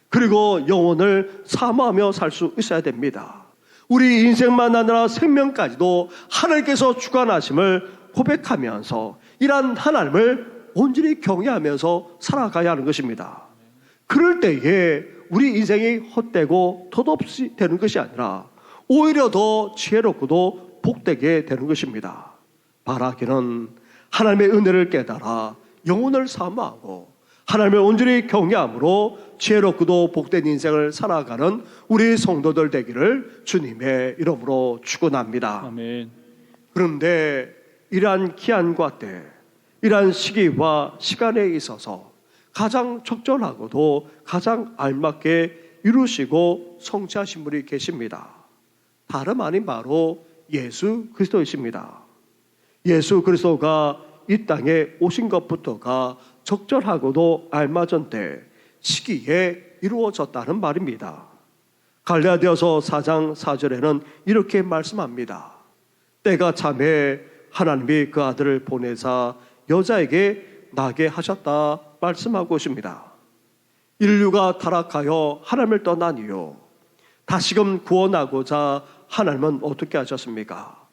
그리고 영혼을 사모하며 살 수 있어야 됩니다. 우리 인생만 아니라 생명까지도 하나님께서 주관하심을 고백하면서 이러한 하나님을 온전히 경외하면서 살아가야 하는 것입니다. 그럴 때에 우리 인생이 헛되고 덧없이 되는 것이 아니라 오히려 더 지혜롭고도 복되게 되는 것입니다. 바라기는 하나님의 은혜를 깨달아 영혼을 사모하고 하나님을 온전히 경외함으로 지혜롭고도 복된 인생을 살아가는 우리 성도들 되기를 주님의 이름으로 축원합니다. 아멘. 그런데 이러한 기한과 때, 이러한 시기와 시간에 있어서 가장 적절하고도 가장 알맞게 이루시고 성취하신 분이 계십니다. 다름 아닌 바로 예수 그리스도이십니다. 예수 그리스도가 이 땅에 오신 것부터가 적절하고도 알맞은 때 시기에 이루어졌다는 말입니다. 갈라디아서 4장 4절에는 이렇게 말씀합니다. 때가 참에 하나님이 그 아들을 보내사 여자에게 나게 하셨다 말씀하고 있습니다. 인류가 타락하여 하나님을 떠난 이유, 다시금 구원하고자 하나님은 어떻게 하셨습니까?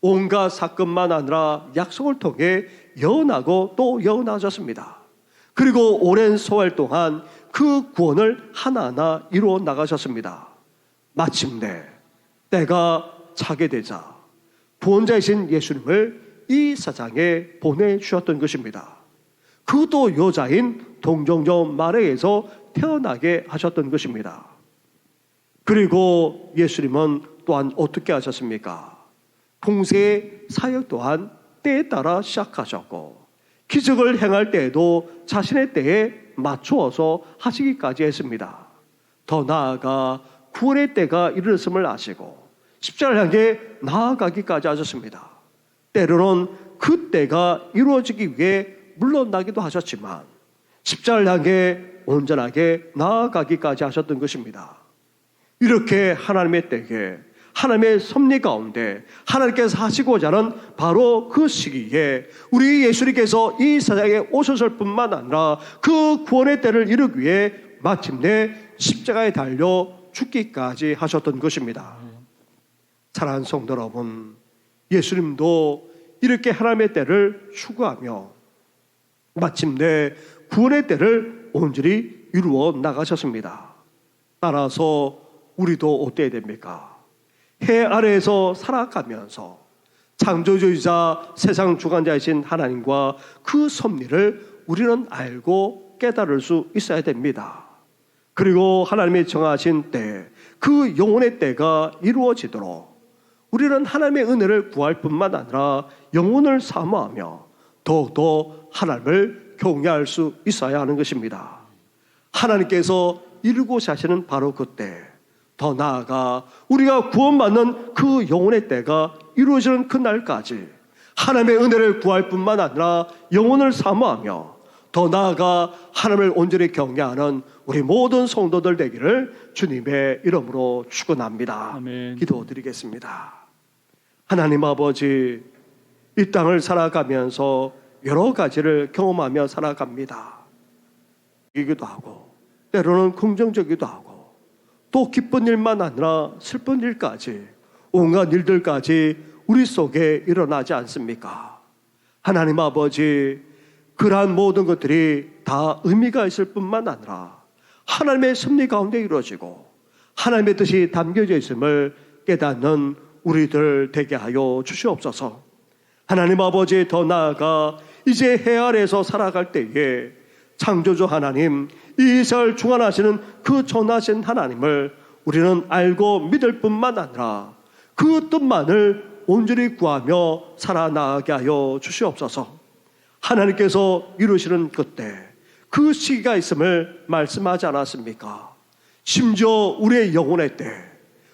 온갖 사건만 아니라 약속을 통해 예언하고 또 예언하셨습니다. 그리고 오랜 세월 동안 그 구원을 하나하나 이루어 나가셨습니다. 마침내 때가 차게 되자 구원자이신 예수님을 이 세상에 보내주셨던 것입니다. 그것도 여자인 동정녀 마리아에서 태어나게 하셨던 것입니다. 그리고 예수님은 또한 어떻게 하셨습니까? 공생의 사역 또한 때에 따라 시작하셨고 기적을 행할 때에도 자신의 때에 맞추어서 하시기까지 했습니다. 더 나아가 구원의 때가 이르렀음을 아시고 십자가를 향해 나아가기까지 하셨습니다. 때로는 그 때가 이루어지기 위해 물러나기도 하셨지만 십자가를 향해 온전하게 나아가기까지 하셨던 것입니다. 이렇게 하나님의 때에 하나님의 섭리 가운데 하나님께서 하시고자 하는 바로 그 시기에 우리 예수님께서 이 세상에 오셨을 뿐만 아니라 그 구원의 때를 이루기 위해 마침내 십자가에 달려 죽기까지 하셨던 것입니다. 사랑하는 성도 여러분, 예수님도 이렇게 하나님의 때를 추구하며 마침내 구원의 때를 온전히 이루어 나가셨습니다. 따라서 우리도 어때야 됩니까? 해 아래에서 살아가면서 창조주이자 세상 주관자이신 하나님과 그 섭리를 우리는 알고 깨달을 수 있어야 됩니다. 그리고 하나님이 정하신 때, 그 영혼의 때가 이루어지도록 우리는 하나님의 은혜를 구할 뿐만 아니라 영혼을 사모하며 더욱더 하나님을 경외할 수 있어야 하는 것입니다. 하나님께서 이루고자 하시는 바로 그때, 더 나아가 우리가 구원받는 그 영혼의 때가 이루어지는 그날까지 하나님의 은혜를 구할 뿐만 아니라 영혼을 사모하며 더 나아가 하나님을 온전히 경외하는 우리 모든 성도들 되기를 주님의 이름으로 축원합니다. 아멘. 기도드리겠습니다. 하나님 아버지, 이 땅을 살아가면서 여러 가지를 경험하며 살아갑니다. 이기도 하고 때로는 긍정적이기도 하고 또 기쁜 일만 아니라 슬픈 일까지 온갖 일들까지 우리 속에 일어나지 않습니까? 하나님 아버지, 그러한 모든 것들이 다 의미가 있을 뿐만 아니라 하나님의 섭리 가운데 이루어지고 하나님의 뜻이 담겨져 있음을 깨닫는 우리들 되게 하여 주시옵소서. 하나님 아버지, 더 나아가 이제 해 아래에서 살아갈 때에 창조주 하나님, 이 세상을 주관하시는 그 전하신 하나님을 우리는 알고 믿을 뿐만 아니라 그 뜻만을 온전히 구하며 살아나가게 하여 주시옵소서. 하나님께서 이루시는 그때 그 시기가 있음을 말씀하지 않았습니까? 심지어 우리의 영혼의 때,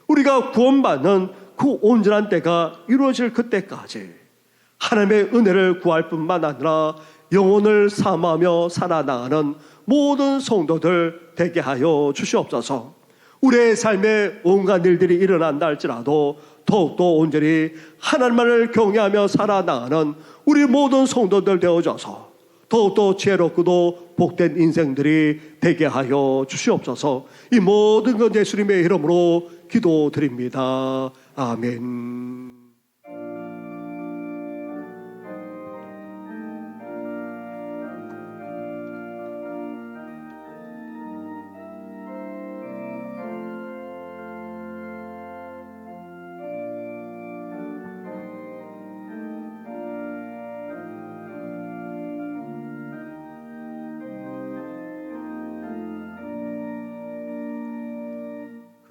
우리가 구원받는 그 온전한 때가 이루어질 그때까지 하나님의 은혜를 구할 뿐만 아니라 영혼을 사모하며 살아나가는 모든 성도들 되게 하여 주시옵소서. 우리의 삶에 온갖 일들이 일어난다 할지라도 더욱더 온전히 하나님만을 경외하며 살아나가는 우리 모든 성도들 되어져서 더욱더 지혜롭고도 복된 인생들이 되게 하여 주시옵소서. 이 모든 것 예수님의 이름으로 기도드립니다. 아멘.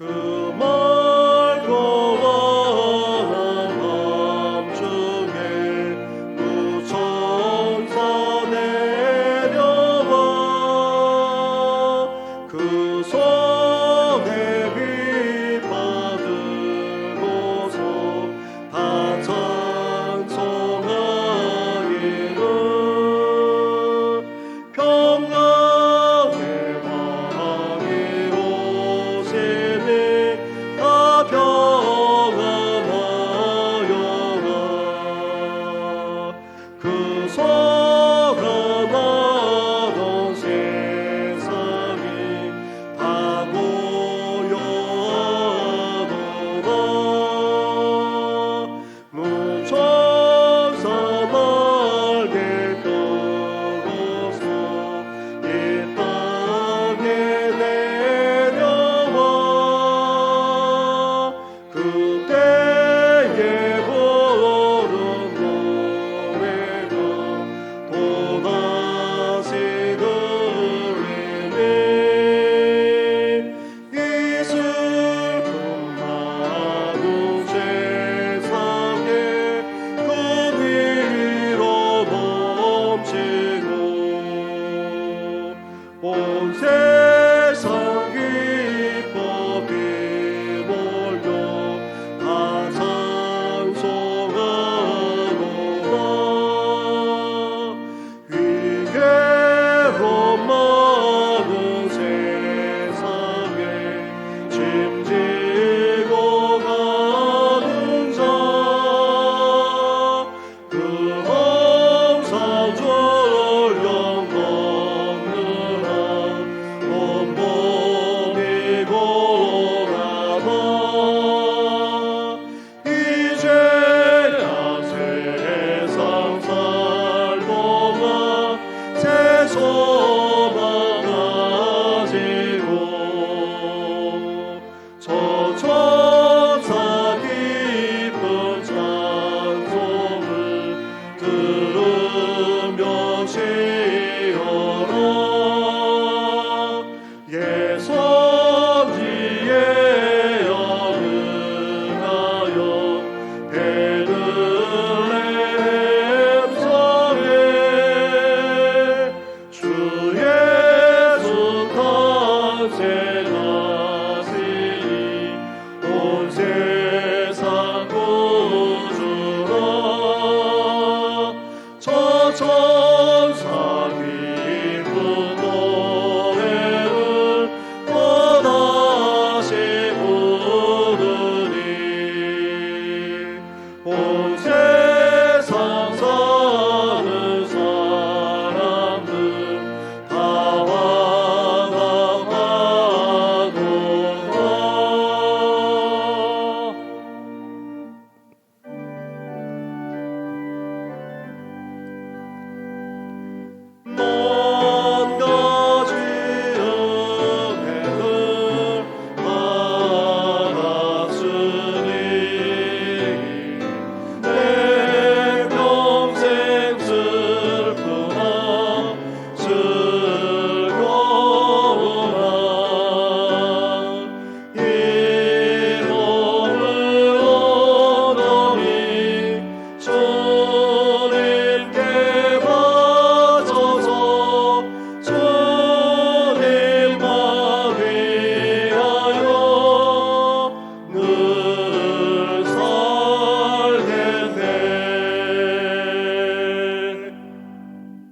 그 말고 원하는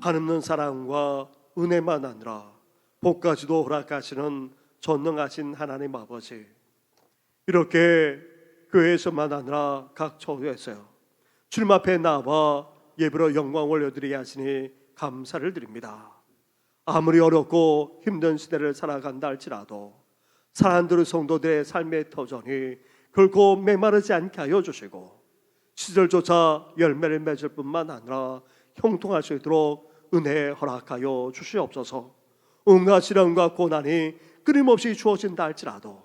한없는 사랑과 은혜만 아니라 복까지도 허락하시는 전능하신 하나님 아버지, 이렇게 교회에서만 아니라 각 처우에서요 주님 앞에 나와 예배로 영광 올려드리게 하시니 감사를 드립니다. 아무리 어렵고 힘든 시대를 살아간다 할지라도 사랑하는 성도들의 삶의 터전이 결코 메마르지 않게 하여 주시고 시절조차 열매를 맺을 뿐만 아니라 형통할 수 있도록 은혜 허락하여 주시옵소서. 온갖 시련과 고난이 끊임없이 주어진다 할지라도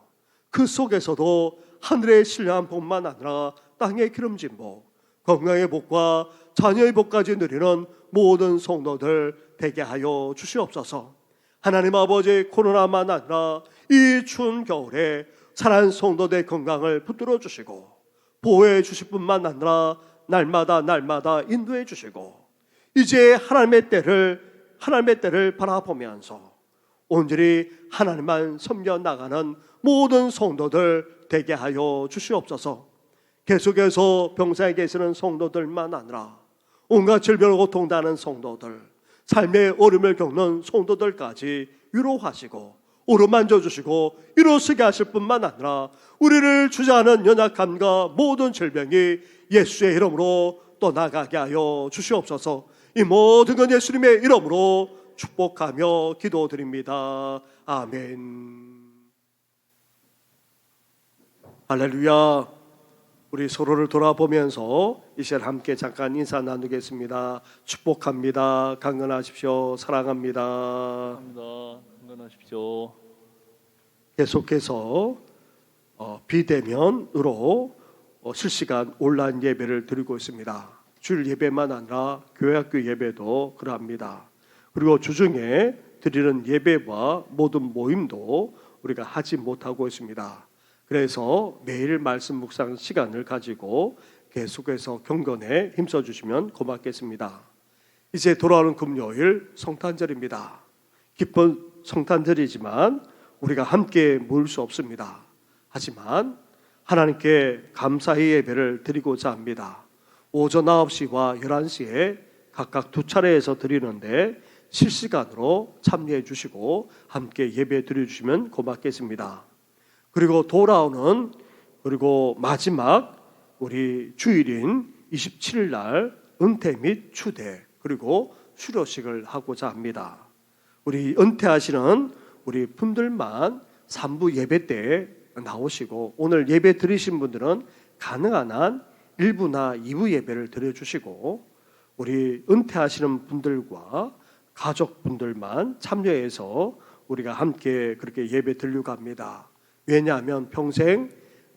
그 속에서도 하늘의 신령한 복만 아니라 땅의 기름진 복, 건강의 복과 자녀의 복까지 누리는 모든 성도들 되게 하여 주시옵소서. 하나님 아버지, 코로나만 아니라 이 추운 겨울에 사랑하는 성도들의 건강을 붙들어 주시고 보호해 주실 뿐만 아니라 날마다 인도해 주시고 이제 하나님의 때를 바라보면서 온전히 하나님만 섬겨 나가는 모든 성도들 되게 하여 주시옵소서. 계속해서 병상에 계시는 성도들만 아니라 온갖 질병을 고통당하는 성도들, 삶의 어려움을 겪는 성도들까지 위로하시고 오르만져 주시고 일어서게 하실 뿐만 아니라 우리를 주저하는 연약함과 모든 질병이 예수의 이름으로 떠나가게 하여 주시옵소서. 이 모든 건 예수님의 이름으로 축복하며 기도드립니다. 아멘. 할렐루야. 우리 서로를 돌아보면서 이 시간 함께 잠깐 인사 나누겠습니다. 축복합니다. 강건하십시오. 사랑합니다. 감사합니다. 건강하십시오. 계속해서 비대면으로 실시간 온라인 예배를 드리고 있습니다. 주일 예배만 아니라 교회학교 예배도 그러합니다. 그리고 주중에 드리는 예배와 모든 모임도 우리가 하지 못하고 있습니다. 그래서 매일 말씀 묵상 시간을 가지고 계속해서 경건에 힘써주시면 고맙겠습니다. 이제 돌아오는 금요일 성탄절입니다. 기쁜 성탄절이지만 우리가 함께 모일 수 없습니다. 하지만 하나님께 감사의 예배를 드리고자 합니다. 오전 9시와 11시에 각각 2차례에서 드리는데 실시간으로 참여해 주시고 함께 예배 드려주시면 고맙겠습니다. 그리고 돌아오는 그리고 마지막 우리 주일인 27일 날 은퇴 및 추대 그리고 수료식을 하고자 합니다. 우리 은퇴하시는 우리 분들만 3부 예배 때 나오시고 오늘 예배 드리신 분들은 가능한 한 1부나 2부 예배를 드려주시고 우리 은퇴하시는 분들과 가족분들만 참여해서 우리가 함께 그렇게 예배 드리려고 합니다. 왜냐하면 평생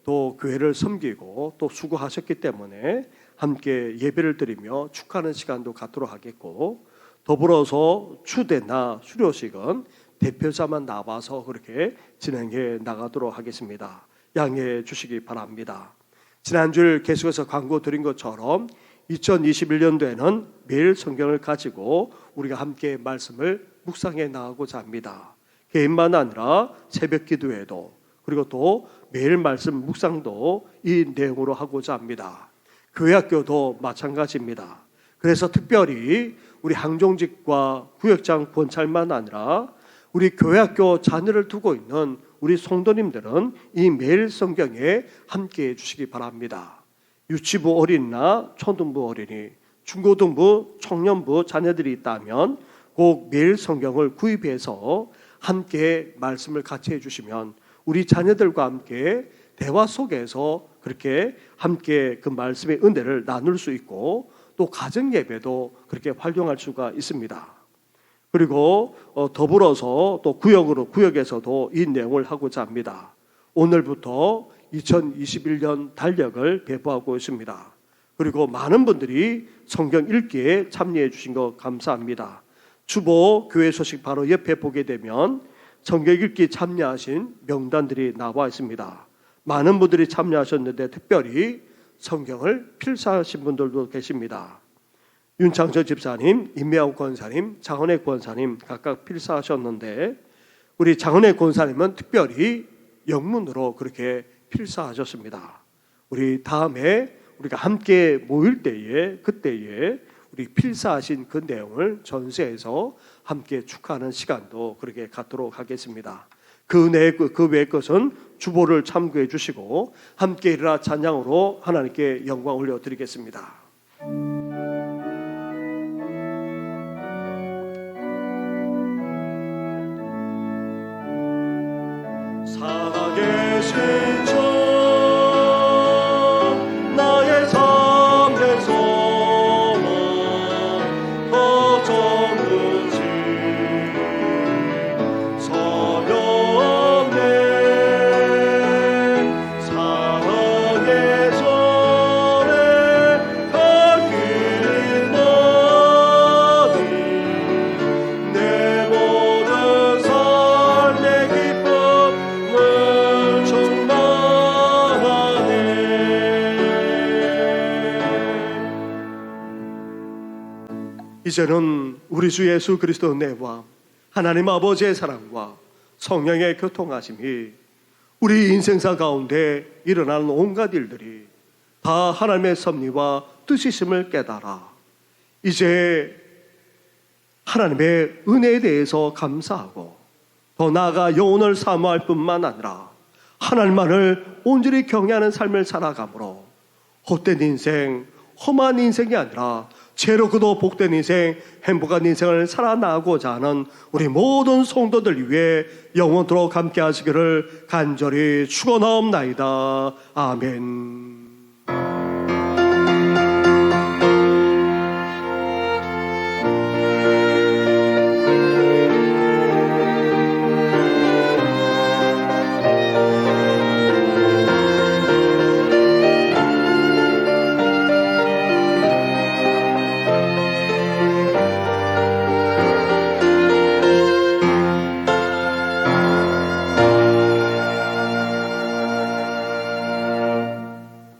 또 교회를 섬기고 또 수고하셨기 때문에 함께 예배를 드리며 축하하는 시간도 갖도록 하겠고 더불어서 추대나 수료식은 대표자만 나와서 그렇게 진행해 나가도록 하겠습니다. 양해해 주시기 바랍니다. 지난주에 계속해서 광고 드린 것처럼 2021년도에는 매일 성경을 가지고 우리가 함께 말씀을 묵상해 나가고자 합니다. 개인만 아니라 새벽 기도회도 그리고 또 매일 말씀 묵상도 이 내용으로 하고자 합니다. 교회학교도 마찬가지입니다. 그래서 특별히 우리 항종직과 구역장 권찰만 아니라 우리 교회학교 자녀를 두고 있는 우리 성도님들은 이 매일 성경에 함께해 주시기 바랍니다. 유치부 어린이나 초등부 어린이, 중고등부, 청년부 자녀들이 있다면 꼭 매일 성경을 구입해서 함께 말씀을 같이 해주시면 우리 자녀들과 함께 대화 속에서 그렇게 함께 그 말씀의 은혜를 나눌 수 있고 또 가정 예배도 그렇게 활용할 수가 있습니다. 그리고 더불어서 또 구역에서도 이 내용을 하고자 합니다. 오늘부터 2021년 달력을 배포하고 있습니다. 그리고 많은 분들이 성경 읽기에 참여해 주신 것 감사합니다. 주보 교회 소식 바로 옆에 보게 되면 성경 읽기 참여하신 명단들이 나와 있습니다. 많은 분들이 참여하셨는데 특별히 성경을 필사하신 분들도 계십니다. 윤창철 집사님, 임미영 권사님, 장은혜 권사님 각각 필사하셨는데 우리 장은혜 권사님은 특별히 영문으로 그렇게 필사하셨습니다. 우리 다음에 우리가 함께 모일 때에 그때에 우리 필사하신 그 내용을 전세에서 함께 축하하는 시간도 그렇게 갖도록 하겠습니다. 그 외의 것은 주보를 참고해 주시고 함께 일어나 찬양으로 하나님께 영광 올려드리겠습니다. 살아계신 주 나의 삶의 소원 더 정든지 서렸네 사랑의 전에 갈 길이 너니 내 모든 삶의 기쁨을 충만하네. 이제는 우리 주 예수 그리스도 은혜와 하나님 아버지의 사랑과 성령의 교통하심이 우리 인생사 가운데 일어나는 온갖 일들이 다 하나님의 섭리와 뜻이심을 깨달아 이제 하나님의 은혜에 대해서 감사하고 더 나아가 영혼을 사모할 뿐만 아니라 하나님만을 온전히 경외하는 삶을 살아가므로 헛된 인생, 험한 인생이 아니라 죄로고도 복된 인생, 행복한 인생을 살아나가고자 하는 우리 모든 성도들 위해 영원토록 함께 하시기를 간절히 축원하옵나이다. 아멘.